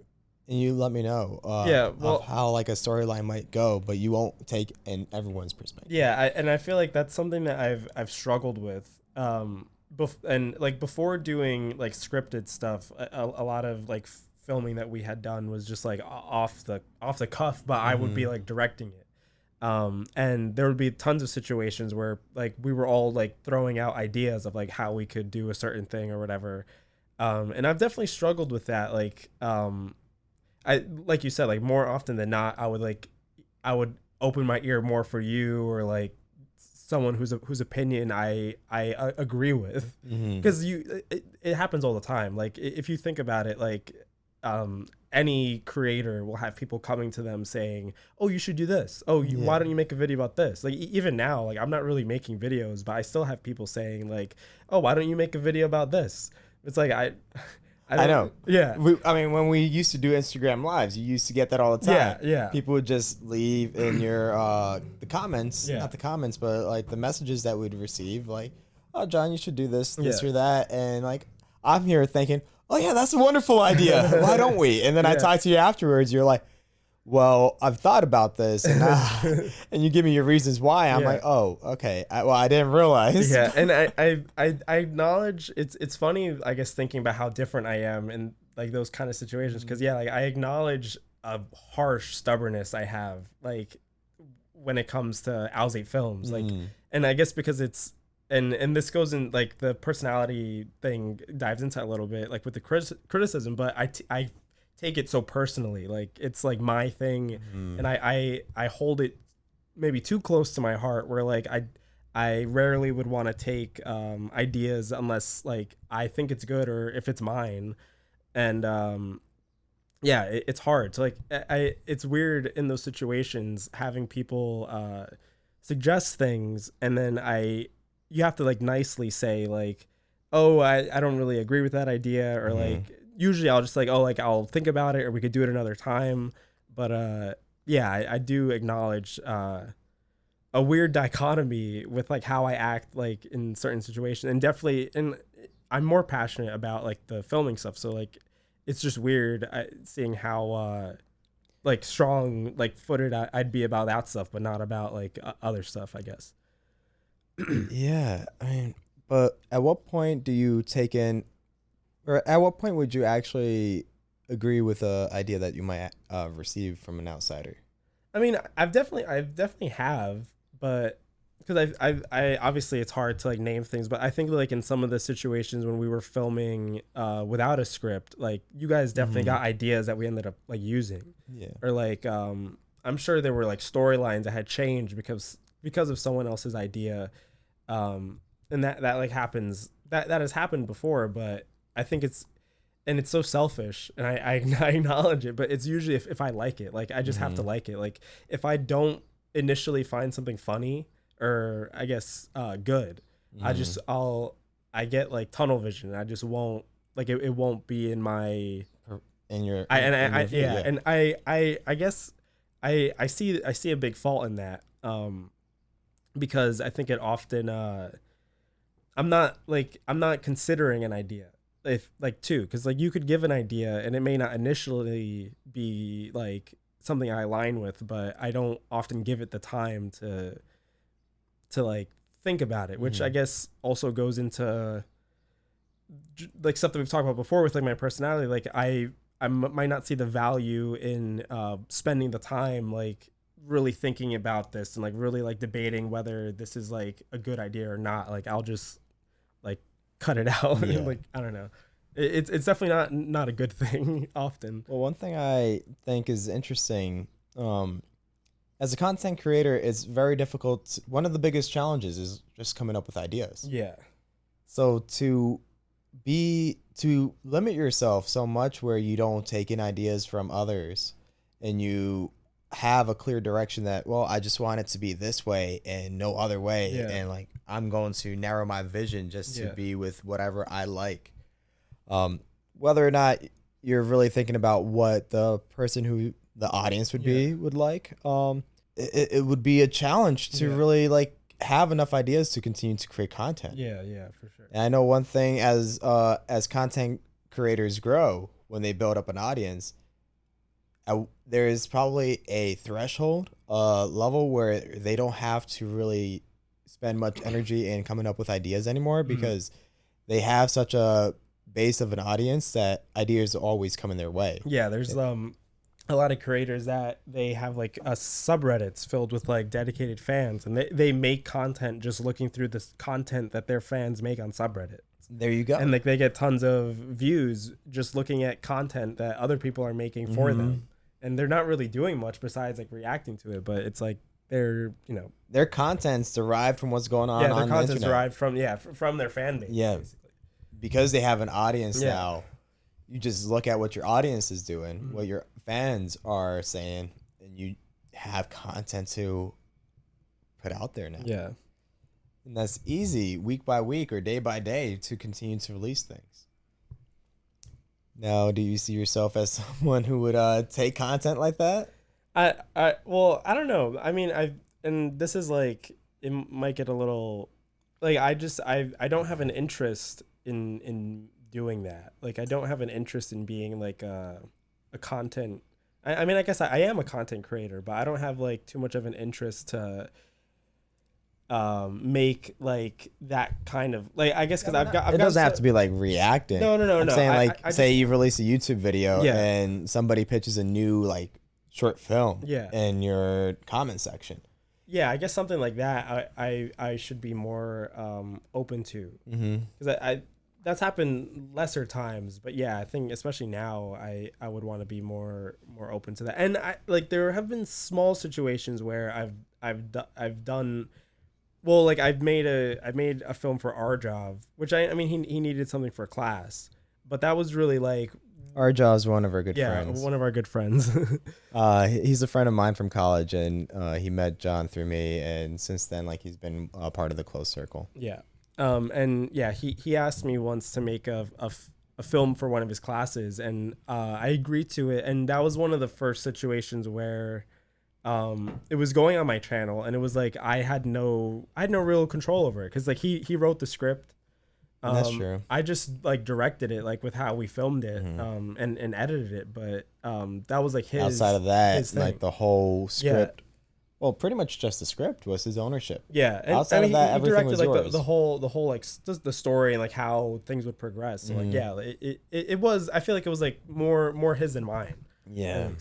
and you let me know of how like a storyline might go, but you won't take in everyone's perspective. And I feel like that's something that I've struggled with. And like before doing like scripted stuff, a lot of like filming that we had done was just like off the cuff, but I would be like directing it. And there would be tons of situations where like we were all like throwing out ideas of like how we could do a certain thing or whatever. And I've definitely struggled with that. Like, I, like you said, like more often than not, I would open my ear more for you, or like someone whose opinion I agree with, because it happens all the time. Like if you think about it, like any creator will have people coming to them saying, oh, you should do this, why don't you make a video about this? Like even now, like I'm not really making videos, but I still have people saying like, oh, why don't you make a video about this? It's like I know. Yeah. I mean, when we used to do Instagram lives, you used to get that all the time. Yeah. People would just leave in your the comments, not the comments, but like the messages that we'd receive, like, oh, John, you should do this or that. And like, I'm here thinking, oh yeah, that's a wonderful idea. Why don't we? And then I talk to you afterwards. You're like, well, I've thought about this, and and you give me your reasons why. I'm like, oh, okay. I didn't realize. Yeah, and I acknowledge it's funny, I guess, thinking about how different I am in like those kind of situations, because like I acknowledge a harsh stubbornness I have, like when it comes to Owl's 8 Films, like, and I guess because it's and this goes in like the personality thing dives into a little bit, like with the criticism, but I take it so personally, like it's like my thing, and I hold it maybe too close to my heart, where like I rarely would want to take ideas unless like I think it's good or if it's mine, and it's hard. So like it's weird in those situations having people suggest things, and then you have to like nicely say like, oh, I don't really agree with that idea, or like usually I'll just like, oh, like I'll think about it, or we could do it another time. But I do acknowledge a weird dichotomy with like how I act like in certain situations, and definitely, and I'm more passionate about like the filming stuff. So like it's just weird seeing how like strong like footed I'd be about that stuff, but not about like other stuff, I guess. Yeah, I mean, but at what point do you take in, or at what point would you actually agree with an idea that you might receive from an outsider? I mean, I've definitely have, but because I obviously it's hard to like name things, but I think like in some of the situations when we were filming without a script, like you guys definitely got ideas that we ended up like using, or like I'm sure there were like storylines that had changed because of someone else's idea, and that like happens, that has happened before, but I think it's so selfish, and I acknowledge it, but it's usually if I like it, like I just have to like it. Like if I don't initially find something funny, or I guess good, I get like tunnel vision, and I just won't, like it won't be in my I guess I see a big fault in that, because I think it often I'm not considering an idea, if like too, because like you could give an idea and it may not initially be like something I align with, but I don't often give it the time to like think about it, which I guess also goes into like stuff that we've talked about before with like my personality. Like I might not see the value in spending the time like really thinking about this and like really like debating whether this is like a good idea or not. Like I'll just like cut it out. Like I don't know, it's definitely not a good thing often. Well, one thing I think is interesting, as a content creator, it's very difficult. One of the biggest challenges is just coming up with ideas. Yeah. So to limit yourself so much where you don't take in ideas from others, and you have a clear direction that, well, I just want it to be this way and no other way, and like I'm going to narrow my vision just to be with whatever I like, whether or not you're really thinking about what the person who the audience would like, it would be a challenge to really like have enough ideas to continue to create content. Yeah, for sure. And I know one thing, as content creators grow, when they build up an audience, there is probably a threshold level where they don't have to really spend much energy in coming up with ideas anymore, because they have such a base of an audience that ideas always come in their way. Yeah, there's a lot of creators that they have like subreddits filled with like dedicated fans, and they make content just looking through this content that their fans make on subreddit. There you go. And like they get tons of views just looking at content that other people are making for them. and they're not really doing much besides like reacting to it, but it's like they're, you know, Their content's derived from what's going on their on the content's internet. derived from from their fan base. Yeah. Basically. Because they have an audience Yeah. now, you just look at what your audience is doing, what your fans are saying, and you have content to put out there now. Yeah. And that's easy week by week or day by day to continue to release things. Now, do you see yourself as someone who would take content like that? Well, I don't know. I mean, and this is like, it might get a little, like, I don't have an interest in doing that. Like, I don't have an interest in being like a content. I mean, I guess I am a content creator, but I don't have like too much of an interest to make like that kind of, like, I guess because I've it doesn't have to be like reacting. No. I'm saying like, I say you release a YouTube video Yeah. and somebody pitches a new like short film Yeah. in your comment section. Yeah, I guess something like that I should be more open to, because I that's happened lesser times, but yeah, I think especially now I would want to be more open to that. And I like, there have been small situations where I've done well, like I made a film for our job, which I mean he needed something for class, but that was really like, Arjaw's one of our good friends. one of our good friends. He's a friend of mine from college, and he met John through me, and since then, like, he's been a part of the close circle. Yeah. And yeah, he asked me once to make a film for one of his classes, and I agreed to it. And that was one of the first situations where it was going on my channel, and it was like I had no real control over it, because like he wrote the script. That's true. I just like directed it, like with how we filmed it, and edited it, but that was like his. Outside of that, his thing. like the whole script, well, pretty much just the script was his ownership. Yeah, and outside of that, everything was like yours. the whole like the story and like how things would progress. So like, yeah, it was. I feel like it was like more his than mine. Yeah,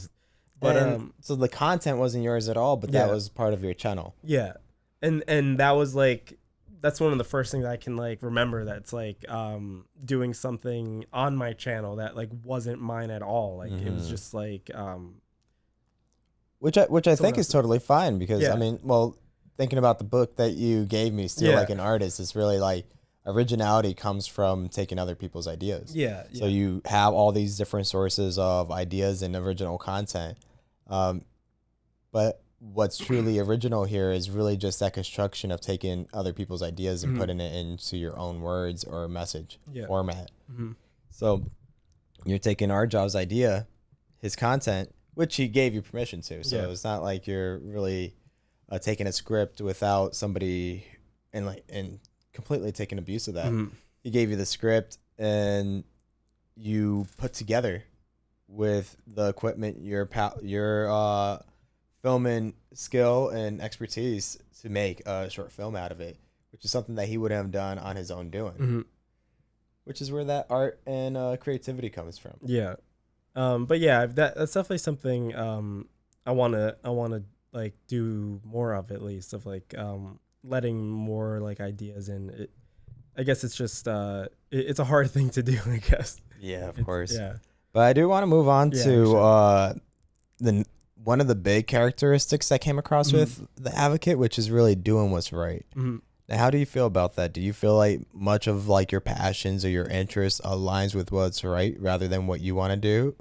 but so the content wasn't yours at all, but that was part of your channel. Yeah, and that was like, that's one of the first things I can like remember, that's like doing something on my channel that like wasn't mine at all. Like it was just like which I think is totally fine, because I mean, well, thinking about the book that you gave me, Still Like an Artist, it's really like originality comes from taking other people's ideas. Yeah. So you have all these different sources of ideas and original content, but what's truly original here is really just that construction of taking other people's ideas and putting it into your own words or message format. So you're taking Arjaw's idea, his content, which he gave you permission to. So it's not like you're really taking a script without somebody and completely taking abuse of that. He gave you the script, and you put together with the equipment, your filming skill and expertise to make a short film out of it, which is something that he would have done on his own doing, which is where that art and creativity comes from. Yeah. But yeah, that's definitely something I want to like do more of, at least, of like letting more like ideas in. I guess it's just it's a hard thing to do, I guess. Yeah, of course. Yeah. But I do want to move on to one of the big characteristics that came across with the advocate, which is really doing what's right. Now, how do you feel about that? Do you feel like much of like your passions or your interests aligns with what's right rather than what you want to do?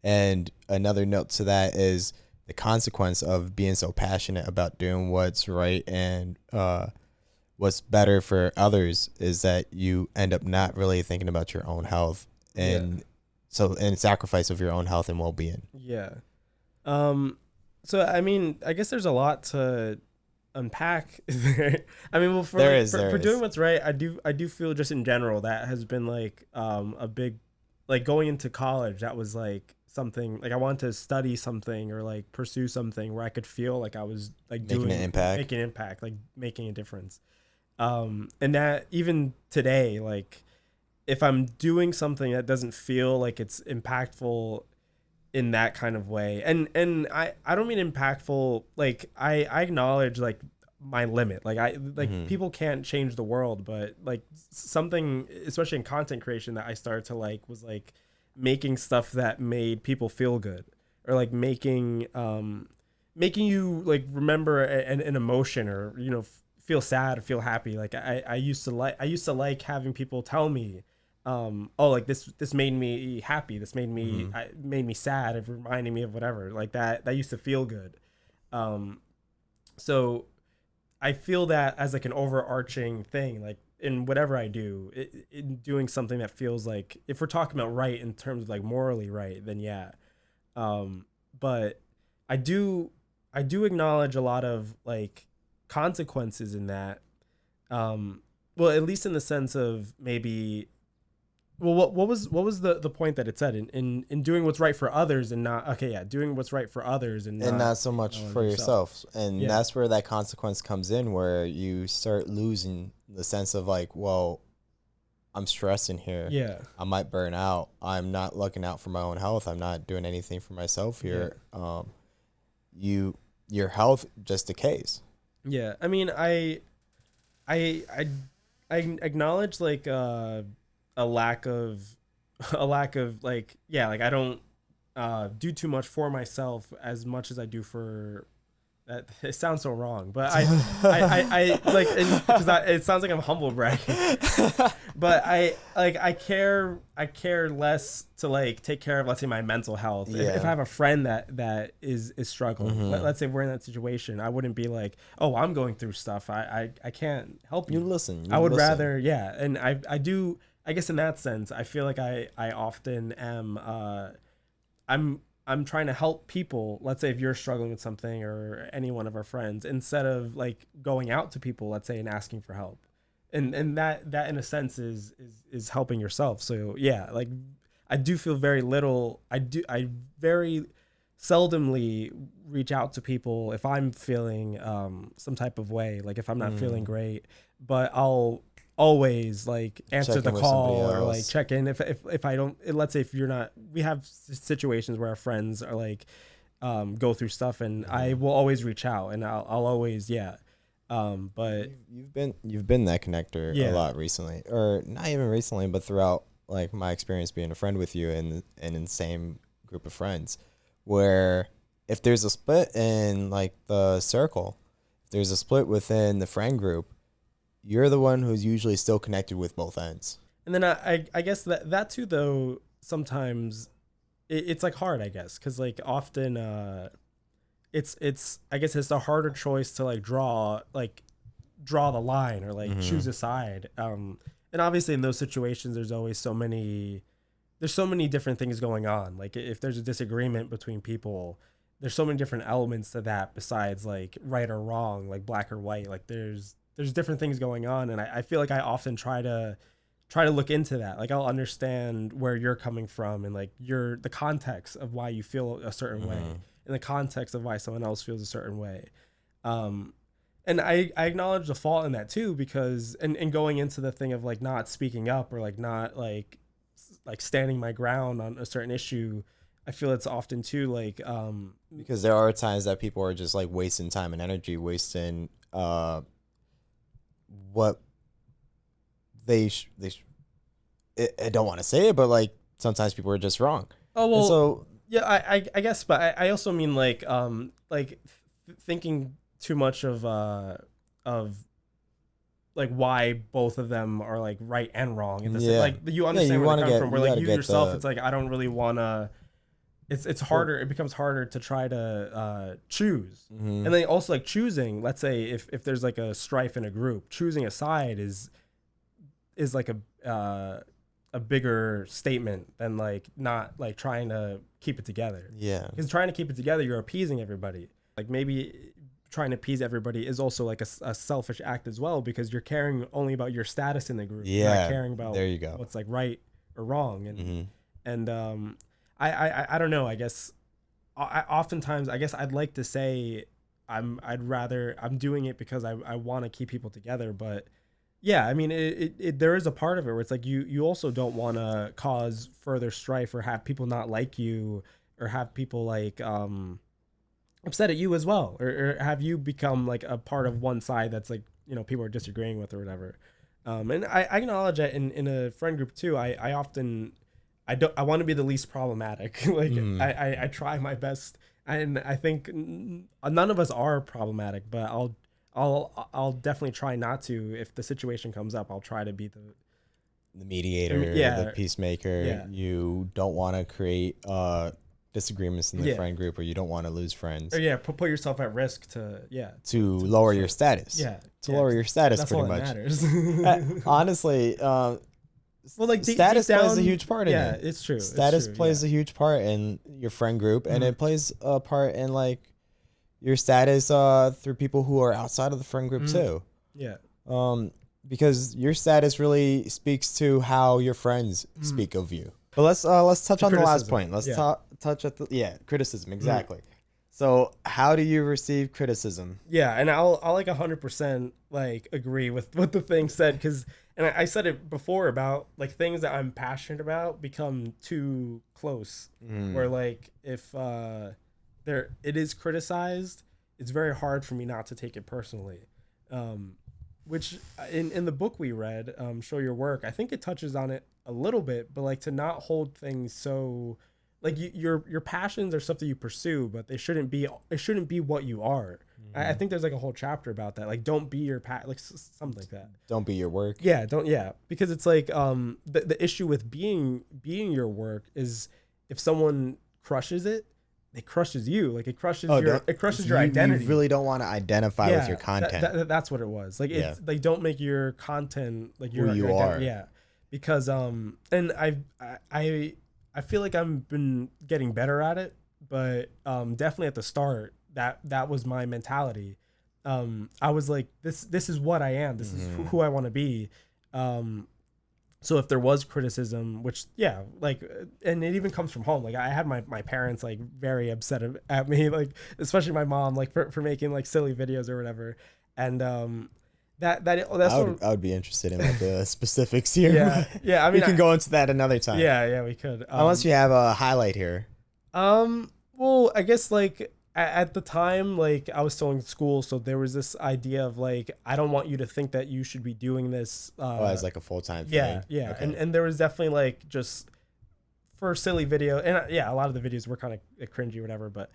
And another note to that is the consequence of being so passionate about doing what's right and what's better for others is that you end up not really thinking about your own health and sacrifice of your own health and well-being. Yeah. So I mean, I guess there's a lot to unpack. I mean, well, for doing what's right, I do feel just in general that has been like a big, like going into college, that was like something like I wanted to study something or like pursue something where I could feel like I was like making an impact, like making a difference. And that even today, like if I'm doing something that doesn't feel like it's impactful in that kind of way, and I don't mean impactful, like I acknowledge like my limit, like people can't change the world, but like something, especially in content creation, that I started to like was like making stuff that made people feel good. or like making you like remember an emotion, or feel sad or feel happy. Like I used to like having people tell me, oh, like this made me happy, this made me sad, it reminded me of whatever, like that used to feel good. So I feel that as like an overarching thing, like in whatever I do, in doing something that feels like, if we're talking about right in terms of like morally right, then yeah. But I do acknowledge a lot of like consequences in that. Well, at least in the sense of maybe, well, what was the point that it said in doing what's right for others and not, okay, yeah, doing what's right for others and not so much for yourself. And Yeah. that's where that consequence comes in, where you start losing the sense of like, well, I'm stressing here. Yeah. I might burn out. I'm not looking out for my own health. I'm not doing anything for myself here. Your health just decays. Yeah. I mean, I acknowledge like a lack of like, yeah, like I don't do too much for myself as much as I do for that. It sounds so wrong, but I like, because it sounds like I'm humble bragging, but I care less to like take care of, let's say, my mental health. Yeah. If I have a friend that is struggling, let's say we're in that situation, I wouldn't be like, oh, I'm going through stuff, I can't help you. You listen. I would rather, yeah. And I do, I guess in that sense, I feel like I often am, I'm trying to help people. Let's say if you're struggling with something, or any one of our friends, instead of like going out to people, let's say, and asking for help. And that in a sense is helping yourself. So yeah, like I do feel very little. I very seldomly reach out to people if I'm feeling some type of way, like if I'm not feeling great, but I'll always like answer the call or like check in if I don't, let's say if you're not, we have situations where our friends are like go through stuff, and I will always reach out, and I'll always, yeah. But you've been that connector a lot recently, or not even recently, but throughout like my experience being a friend with you and in the same group of friends, where if there's a split in like the circle, if there's a split within the friend group, you're the one who's usually still connected with both ends. And then I guess that too, though, sometimes it's like hard, I guess, because like often it's I guess it's a harder choice to like draw the line, or like choose a side. And obviously in those situations there's always so many different things going on. Like if there's a disagreement between people, there's so many different elements to that besides like right or wrong, like black or white. Like there's different things going on, and I feel like I often try to look into that. Like I'll understand where you're coming from, and like the context of why you feel a certain way, in the context of why someone else feels a certain way. And I acknowledge the fault in that too, because and going into the thing of like not speaking up, or like not like standing my ground on a certain issue, I feel it's often too like because there are times that people are just like wasting time and energy, wasting what I don't want to say it, but like sometimes people are just wrong. Oh well, and so yeah, I guess, but I also mean like thinking too much of like why both of them are like right and wrong. And like you understand where they come from. Where like you yourself, it's like I don't really want to. It's harder. It becomes harder to try to choose, and then also like choosing. Let's say if there's like a strife in a group, choosing a side is like a bigger statement than like not like trying to keep it together. Yeah, because trying to keep it together, you're appeasing everybody. Like maybe trying to appease everybody is also like a selfish act as well, because you're caring only about your status in the group. Yeah, you're not caring about there you go. What's like right or wrong, and I don't know. I guess I oftentimes, I guess I'd like to say I'm doing it because I want to keep people together, but yeah, I mean it there is a part of it where it's like you also don't want to cause further strife, or have people not like you, or have people like upset at you as well, or have you become like a part of one side that's like, you know, people are disagreeing with or whatever. And I acknowledge that in a friend group too. I often I want to be the least problematic. Like I try my best, and I think none of us are problematic, but I'll definitely try not to. If the situation comes up, I'll try to be the mediator, yeah, the peacemaker. yeah. You don't want to create disagreements in the friend group, or you don't want to lose friends. Or put yourself at risk to lower your status. Yeah, lower your status. That's pretty all much. That matters. Honestly, well, like status deep down, plays a huge part in it. Yeah, it's true. Status plays a huge part in your friend group, and it plays a part in like your status through people who are outside of the friend group too. Yeah. Because your status really speaks to how your friends speak of you. But let's touch on the last point. Let's touch at the criticism, exactly. So how do you receive criticism? Yeah, and I'll like 100% like agree with what the thing said, because I said it before about like things that I'm passionate about become too close. Where like if it is criticized, it's very hard for me not to take it personally. Which in the book we read, Show Your Work, I think it touches on it a little bit, but like to not hold things so like your passions are stuff that you pursue, but it shouldn't be what you are. I think there's like a whole chapter about that. Like, don't be your like something like that. Don't be your work. Yeah, because it's like the issue with being your work is if someone crushes it, it crushes you. Like it crushes your identity. You really don't want to identify with your content. That's what it was. Like it's like don't make your content like who you are. Yeah, because and I feel like I've been getting better at it, but definitely at the start that was my mentality. I was like this is what I am. This is who I want to be. So if there was criticism, which like, and it even comes from home. Like I had my parents like very upset at me, like especially my mom, like for making like silly videos or whatever. And I would be interested in like the specifics here. I mean, we can go into that another time. Yeah, we could. Unless you have a highlight here. Well, I guess like at the time, like I was still in school, so there was this idea of like, I don't want you to think that you should be doing this as like a full-time thing. Yeah. Okay. And there was definitely like just for silly video, and a lot of the videos were kind of cringy or whatever, but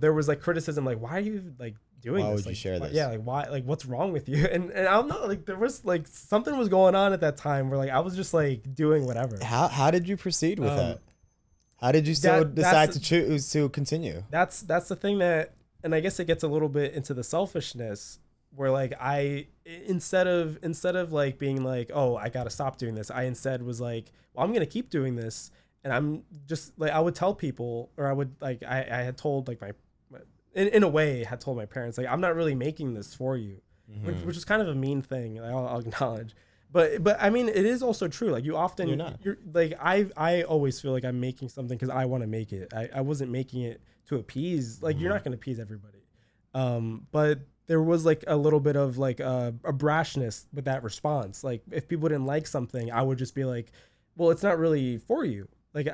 there was like criticism like, why are you like doing why this? Would like, you share this? Yeah, like why, like what's wrong with you? And I don't know, like there was like something was going on at that time where like I was just like doing whatever. How did you proceed with that? How did you still decide to choose to continue? That's the thing that, and I guess it gets a little bit into the selfishness where like I instead of like being like, oh, I gotta stop doing this, I instead was like, well, I'm gonna keep doing this, and I'm just like, I would tell people, or I would like I had told like my in a way had told my parents like, I'm not really making this for you, which is kind of a mean thing. I'll acknowledge. But I mean, it is also true. Like you often, you're like, I always feel like I'm making something because I want to make it. I wasn't making it to appease. Like you're not going to appease everybody. But there was like a little bit of like a brashness with that response. Like if people didn't like something, I would just be like, well, it's not really for you. Like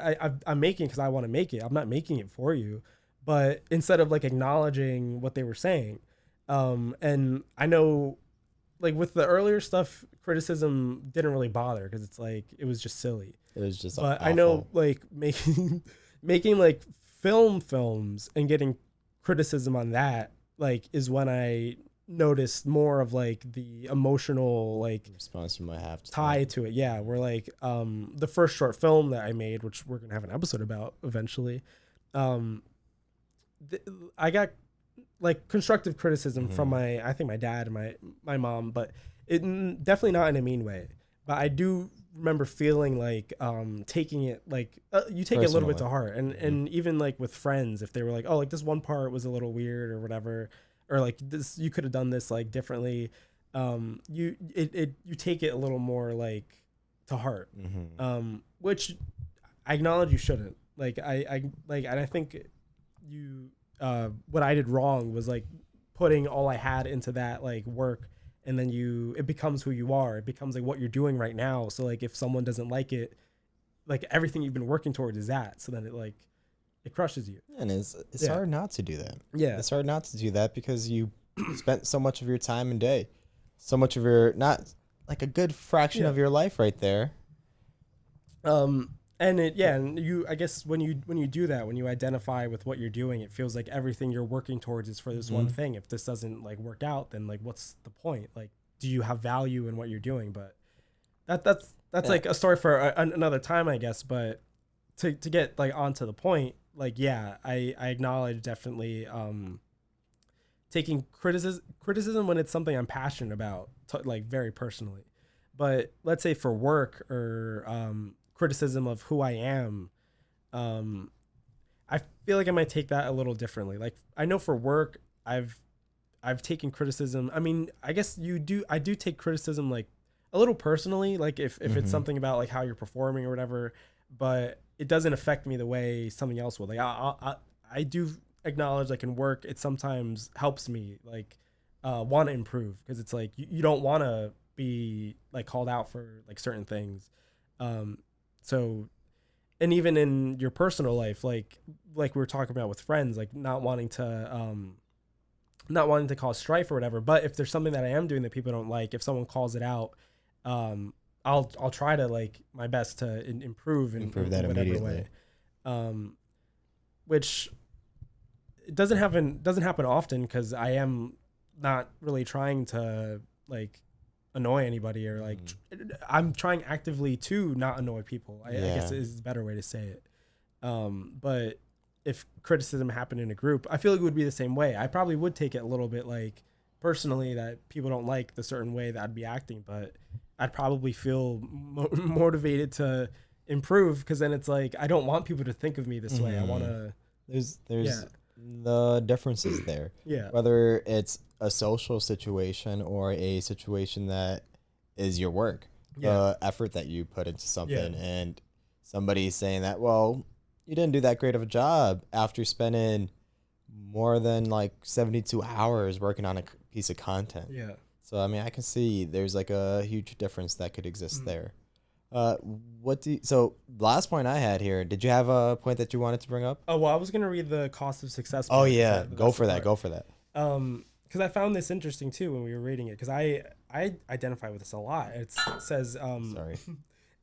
I'm making it because I want to make it. I'm not making it for you. But instead of like acknowledging what they were saying, and I know, like with the earlier stuff, criticism didn't really bother because it's like it was just silly. It was just. But awful. I know, like making like films and getting criticism on that, like, is when I noticed more of like the emotional like response you might have to tie to it. Yeah, where like the first short film that I made, which we're gonna have an episode about eventually, I got like constructive criticism from I think my dad and my mom, but it definitely not in a mean way. But I do remember feeling like taking it like you take it a little bit to heart, and even like with friends, if they were like, oh, like this one part was a little weird or whatever, or like this you could have done this like differently, you take it a little more like to heart, which I acknowledge you shouldn't. Like I and I think you what I did wrong was like putting all I had into that like work, and then it becomes who you are. It becomes like what you're doing right now. So like if someone doesn't like it, like everything you've been working towards is that. So then it crushes you. And it's hard not to do that. Yeah, it's hard not to do that because you spent so much of your time and day, so much of your not like a good fraction of your life right there. And and I guess when you do that, when you identify with what you're doing, it feels like everything you're working towards is for this one thing. If this doesn't like work out, then like what's the point? Like, do you have value in what you're doing? But that's like a story for another time, I guess. But to get like onto the point, like I acknowledge definitely taking criticism when it's something I'm passionate about, like very personally. But let's say for work or criticism of who I am, I feel like I might take that a little differently. Like I know for work, I've taken criticism. I mean, I guess I do take criticism like a little personally, like if it's something about like how you're performing or whatever, but it doesn't affect me the way something else will. Like I do acknowledge like in work, it sometimes helps me like want to improve, because it's like you don't want to be like called out for like certain things. So, and even in your personal life, like we were talking about with friends, like not wanting to cause strife or whatever. But if there's something that I am doing that people don't like, if someone calls it out, I'll try to like my best to improve that in whatever way. Which it doesn't happen often, because I am not really trying to like annoy anybody, or like I'm trying actively to not annoy people. I guess is a better way to say it. But if criticism happened in a group, I feel like it would be the same way. I probably would take it a little bit like personally that people don't like the certain way that I'd be acting, but I'd probably feel motivated to improve, because then it's like I don't want people to think of me this way. I want to. There's the differences there. Yeah. Whether it's a social situation or a situation that is your work, the effort that you put into something, and somebody saying that, well, you didn't do that great of a job after spending more than like 72 hours working on a piece of content. Yeah. So, I mean, I can see there's like a huge difference that could exist there. So last point I had here, did you have a point that you wanted to bring up? Oh, well, I was going to read the cost of success. Oh yeah. Go for that. Because I found this interesting too when we were reading it, because I identify with this a lot. It says, sorry.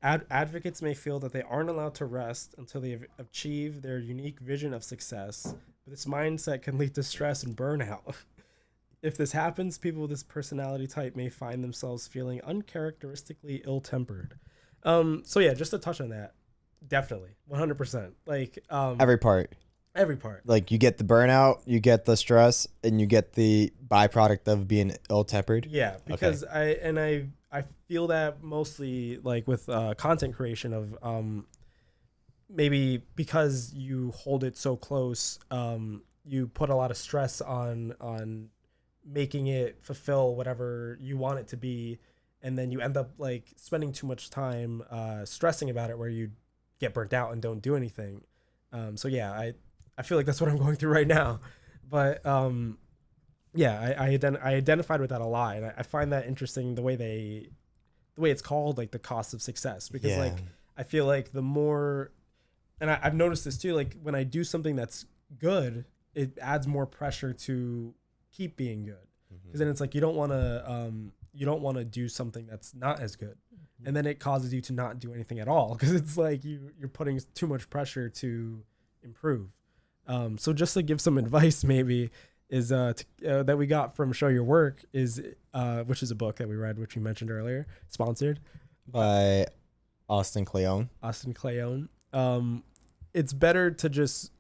Advocates may feel that they aren't allowed to rest until they have achieved their unique vision of success, but this mindset can lead to stress and burnout. If this happens, people with this personality type may find themselves feeling uncharacteristically ill-tempered. So yeah, just to touch on that, definitely 100%. Like every part. Like you get the burnout, you get the stress, and you get the byproduct of being ill-tempered. Yeah, because I feel that mostly like with content creation of maybe because you hold it so close, you put a lot of stress on making it fulfill whatever you want it to be, and then you end up like spending too much time stressing about it, where you get burnt out and don't do anything. So yeah, I feel like that's what I'm going through right now. But yeah, I identified with that a lot, and I find that interesting, the way it's called, like the cost of success, because like I feel like the more, and I've noticed this too, like when I do something that's good, it adds more pressure to keep being good, because then it's like you don't want to do something that's not as good, and then it causes you to not do anything at all, because it's like you're putting too much pressure to improve. So just to give some advice, maybe is that we got from Show Your Work, is which is a book that we read, which we mentioned earlier, sponsored by Austin Kleon. It's better to just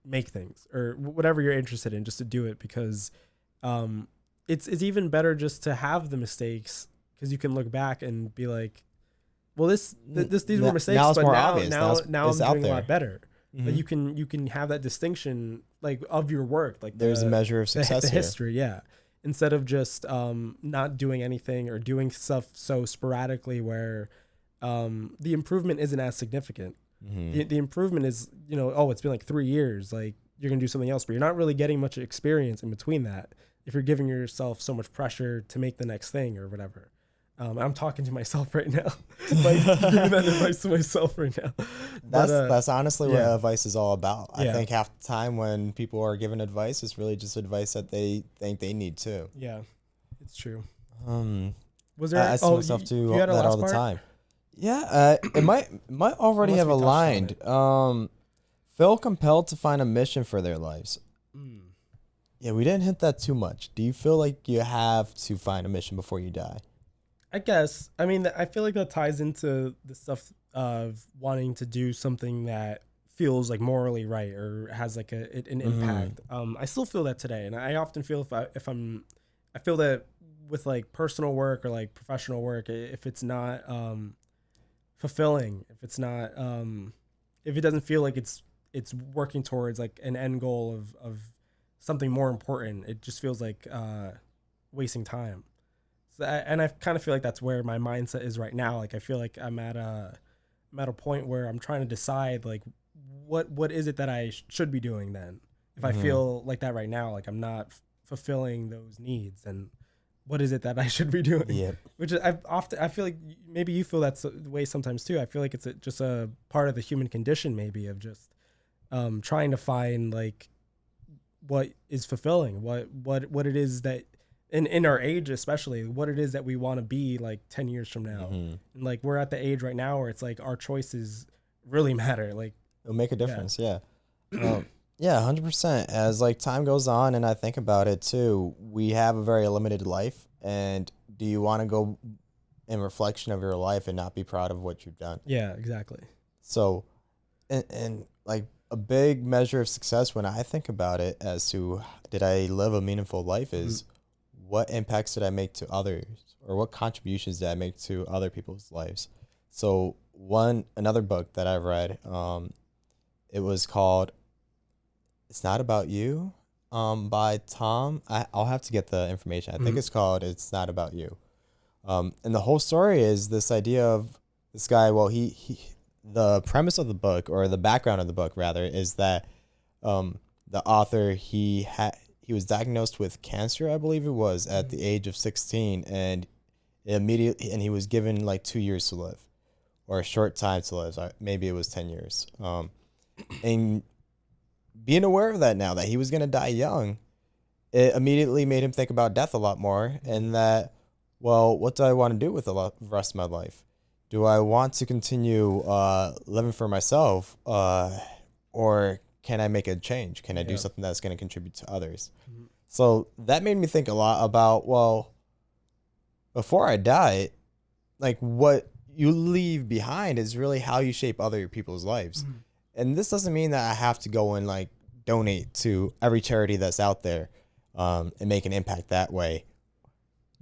make things, or whatever you're interested in, just to do it, because it's even better just to have the mistakes, because you can look back and be like, well, these were mistakes, now it's but more now obvious. now I'm doing there. A lot better. But you can have that distinction like of your work, like there's a measure of success, the history, instead of just not doing anything, or doing stuff so sporadically where the improvement isn't as significant. The improvement is, it's been like 3 years, like you're gonna do something else, but you're not really getting much experience in between that if you're giving yourself so much pressure to make the next thing or whatever. I'm talking to myself right now, like giving that advice to myself right now. That's honestly what advice is all about. I think half the time when people are given advice, it's really just advice that they think they need too. Yeah, it's true. Was there? I ask myself too that all the time. Yeah, it might already Unless have we touched on aligned. it. Feel compelled to find a mission for their lives. Mm. Yeah, we didn't hit that too much. Do you feel like you have to find a mission before you die? I guess. I mean, I feel like that ties into the stuff of wanting to do something that feels like morally right or has like an Mm-hmm. impact. I still feel that today, and I often feel I feel that with like personal work or like professional work, if it's not fulfilling, if it's not if it doesn't feel like it's working towards like an end goal of something more important, it just feels like wasting time. So and I kind of feel like that's where my mindset is right now. Like I feel like I'm at a point where I'm trying to decide like what is it that I should be doing then. If I Mm-hmm. feel like that right now, like I'm not fulfilling those needs, and what is it that I should be doing? Yep. Which is, I feel like maybe you feel that's the way sometimes too. I feel like it's just a part of the human condition, maybe of just trying to find like what is fulfilling, what it is that in our age, especially what it is that we want to be like 10 years from now. Mm-hmm. And like we're at the age right now where it's like our choices really matter. Like It'll make a yeah. difference. Yeah. Um, yeah, 100%. As like time goes on, and I think about it too, we have a very limited life. And do you want to go in reflection of your life and not be proud of what you've done? Yeah, exactly. So, and like a big measure of success when I think about it as to did I live a meaningful life Mhm. is what impacts did I make to others, or what contributions did I make to other people's lives? So another book that I read, it was called "It's Not About You," by Tom. I'll have to get the information. I think Mhm. it's called "It's Not About You." And the whole story is this idea of this guy. Well, the premise of the book, or the background of the book rather, is that the author, he was diagnosed with cancer, I believe it was, at the age of 16, and he was given like 2 years to live, or a short time to live. Maybe it was 10 years. And being aware of that now, that he was gonna die young, it immediately made him think about death a lot more, and that, well, what do I want to do with the rest of my life? Do I want to continue living for myself, or can I make a change? Can I do Yeah. something that's going to contribute to others? Mhm. So that made me think a lot about, well, before I die, like what you leave behind is really how you shape other people's lives. Mhm. And this doesn't mean that I have to go and like donate to every charity that's out there, and make an impact that way.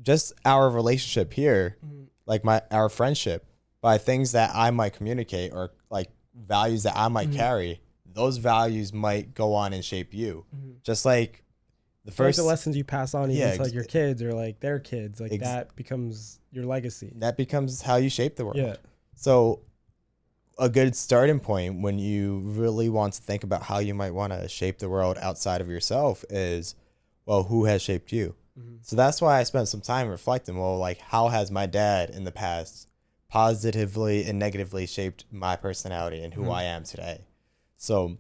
Just our relationship here, Mhm. like our friendship, by things that I might communicate, or like values that I might Mhm. carry, those values might go on and shape you. Mhm. Just like the Like the first, lessons you pass on even yeah, to like your kids or like their kids, like ex- that becomes your legacy. that becomes how you shape the Yeah. world. So a good starting point when you really want to think about how you might want to shape the world outside of yourself is, well, who has shaped you? Mhm. So that's why I spent some time reflecting, well, like, how has my dad in the past positively and negatively shaped my personality and who Mhm. I am today? So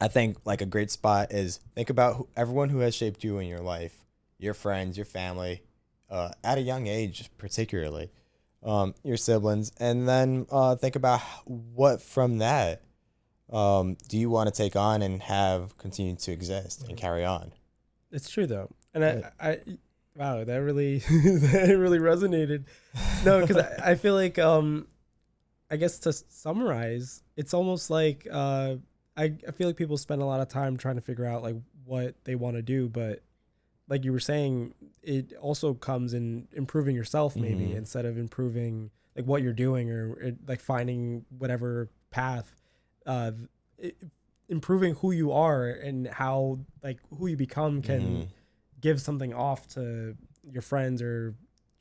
I think like a great spot is think about everyone who has shaped you in your life, your friends, your family, at a young age, particularly, your siblings, and then think about what from that do you want to take on and have continue to exist and Mhm. carry on. It's true though, and Yeah. I wow, that really that really resonated. No, because I feel like I guess to summarize, it's almost like I feel like people spend a lot of time trying to figure out like what they want to do, but like you were saying, it also comes in improving yourself maybe Hmm. instead of improving like what you're doing or like finding whatever path. Uh, it, improving who you are and how like who you become Hmm. can give something off to your friends or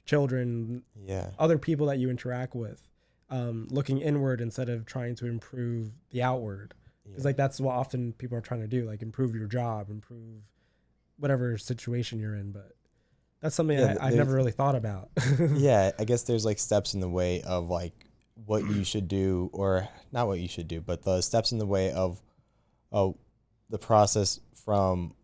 children, Yeah. other people that you interact with, looking inward instead of trying to improve the outward. Because Yeah. like that's what often people are trying to do, like improve your job, improve whatever situation you're in. But that's something Yeah. I've never really thought about. Yeah, I guess there's like steps in the way of like what you should do, or not what you should do, but the steps in the way of uh, the process from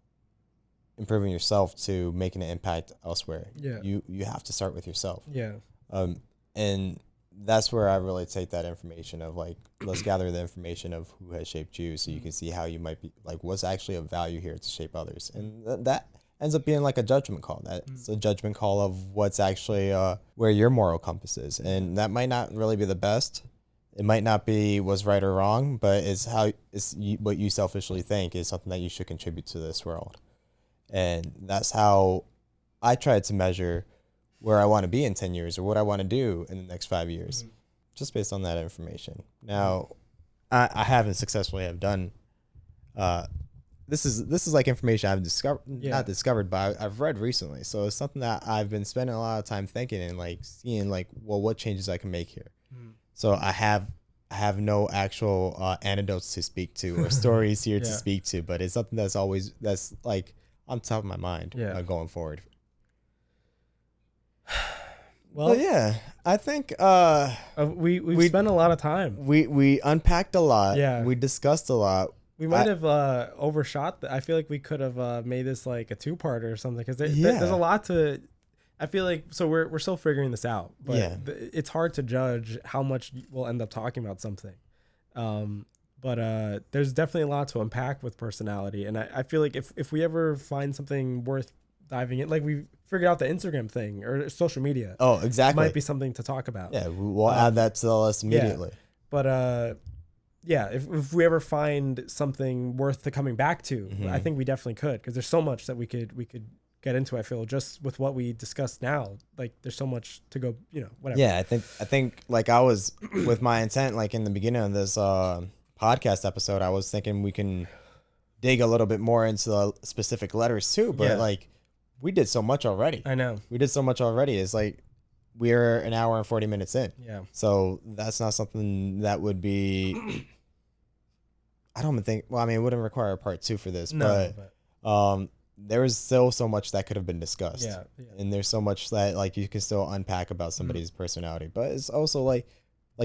improving yourself to making an impact elsewhere. Yeah. You have to start with yourself. Yeah. Um, and that's where I really take that information of like, let's gather the information of who has shaped you, so you can see how you might be like, what's actually of value here to shape others, and that ends up being like a judgment call. That's a judgment call of what's actually where your moral compass is, and that might not really be the best. It might not be what's right or wrong, but what you selfishly think is something that you should contribute to this world. And that's how I try to measure where I want to be in 10 years or what I want to do in the next 5 years, just based on that information. Now, I haven't successfully have done, this is like information I've not discovered, but I've read recently. So it's something that I've been spending a lot of time thinking and like seeing like, well, what changes I can make here. So I have no actual anecdotes to speak to or stories here to speak to, but it's something that's like on top of my mind going forward. Well, yeah, I think we spent a lot of time. We unpacked a lot. Yeah, we discussed a lot. We might have overshot. I feel like we could have made this like a 2-parter or something, because there's a lot to. I feel like we're still figuring this out, but it's hard to judge how much we'll end up talking about something. But there's definitely a lot to unpack with personality, and I feel like if we ever find something worth diving in, like we figured out the Instagram thing or social media. Oh, exactly. Might be something to talk about. Yeah, we'll add that to the list immediately. Yeah. But if we ever find something worth coming back to, I think we definitely could, because there's so much that we could get into. I feel just with what we discussed now, like there's so much to go, whatever. Yeah, I think like I was with my intent, like in the beginning of this podcast episode, I was thinking we can dig a little bit more into the specific letters too, but like we did so much already. I know. We did so much already. It's like we're an hour and 40 minutes in. Yeah. So that's not something that would be, I don't think, well, I mean, it wouldn't require a part 2 for this, but there was still so much that could have been discussed. Yeah. And there's so much that like you can still unpack about somebody's personality, but it's also like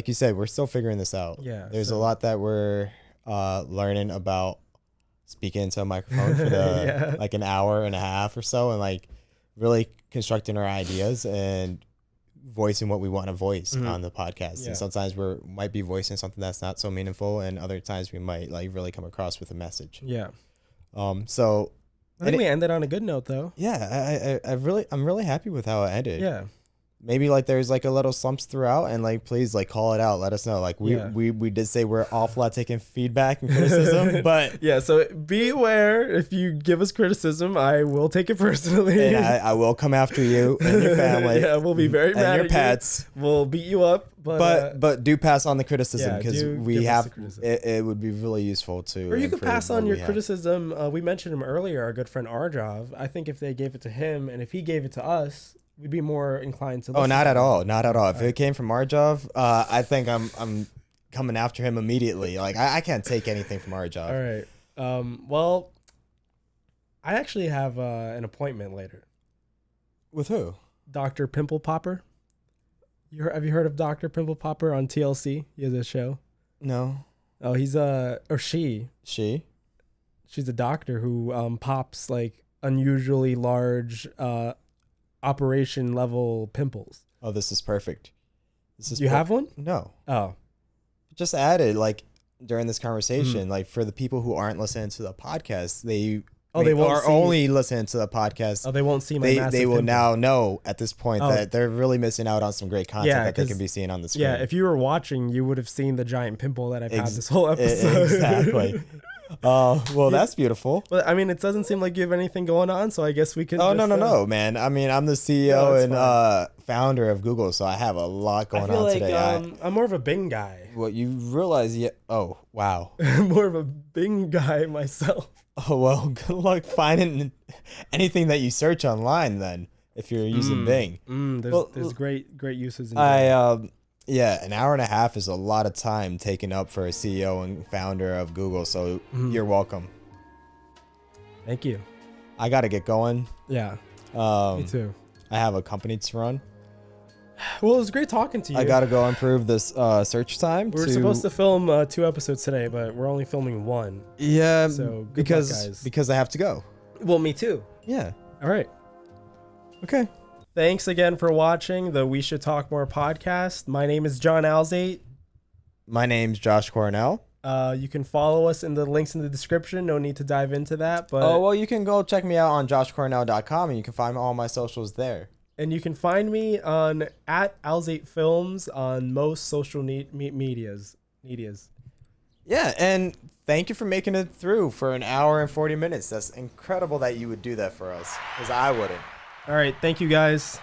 you said, we're still figuring this out. Yeah. There's a lot that we're learning about speaking into a microphone for the like an hour and a half or so, and like really constructing our ideas and voicing what we want to voice on the podcast. And sometimes we might be voicing something that's not so meaningful, and other times we might like really come across with a message. So I think we ended on a good note though. I'm really happy with how it ended. Maybe like there's like a little slumps throughout, and like please like call it out, let us know. Like we did say we're awful at taking feedback and criticism, but so be aware, if you give us criticism, I will take it personally, and I will come after you and your family. We'll be very mad and your at pets. We'll beat you up, but do pass on the criticism, because we have it would be really useful to. Or you could pass on your criticism. We mentioned him earlier, our good friend Arjav. I think if they gave it to him and if he gave it to us, we'd be more inclined to listen. Oh, not at all. If it came from Arjav, I think I'm coming after him immediately. Like I can't take anything from Arjav. All right. Well, I actually have an appointment later. With who? Dr. Pimple Popper. Have you heard of Dr. Pimple Popper on TLC? He has a show. No. Oh, he's she. She's a doctor who pops like unusually large operation level pimples. Oh, this is perfect. You have one? No. Oh. Just added like during this conversation, like for the people who aren't listening to the podcast, they won't only listening to the podcast. Oh, they won't see my massive They will pimple. Now know at this point that they're really missing out on some great content that they can be seeing on the screen. Yeah, if you were watching, you would have seen the giant pimple that I've had this whole episode. Exactly. Well, that's beautiful. But I mean, it doesn't seem like you have anything going on, so I guess we could. Oh, no, man. I mean, I'm the CEO and founder of Google, so I have a lot going on today. I'm more of a Bing guy. Well, you realize, oh, wow. I'm more of a Bing guy myself. Oh, well, good luck finding anything that you search online then, if you're using Bing. There's great uses in Bing. An hour and a half is a lot of time taken up for a CEO and founder of Google, so you're welcome. Thank you. I got to get going. Yeah, me too. I have a company to run. Well, it was great talking to you. I got to go improve this search time. We were supposed to film 2 episodes today, but we're only filming 1. Yeah, so good luck, guys. Because I have to go. Well, me too. Yeah. All right. Okay. Thanks again for watching the We Should Talk More podcast. My name is John Alzate. My name's Josh Cornell. You can follow us in the links in the description. No need to dive into that. But Oh, well, you can go check me out on joshcornell.com and you can find all my socials there. And you can find me on @Alzate Films on most social medias. Yeah, and thank you for making it through for an hour and 40 minutes. That's incredible that you would do that for us, because I wouldn't. All right. Thank you, guys.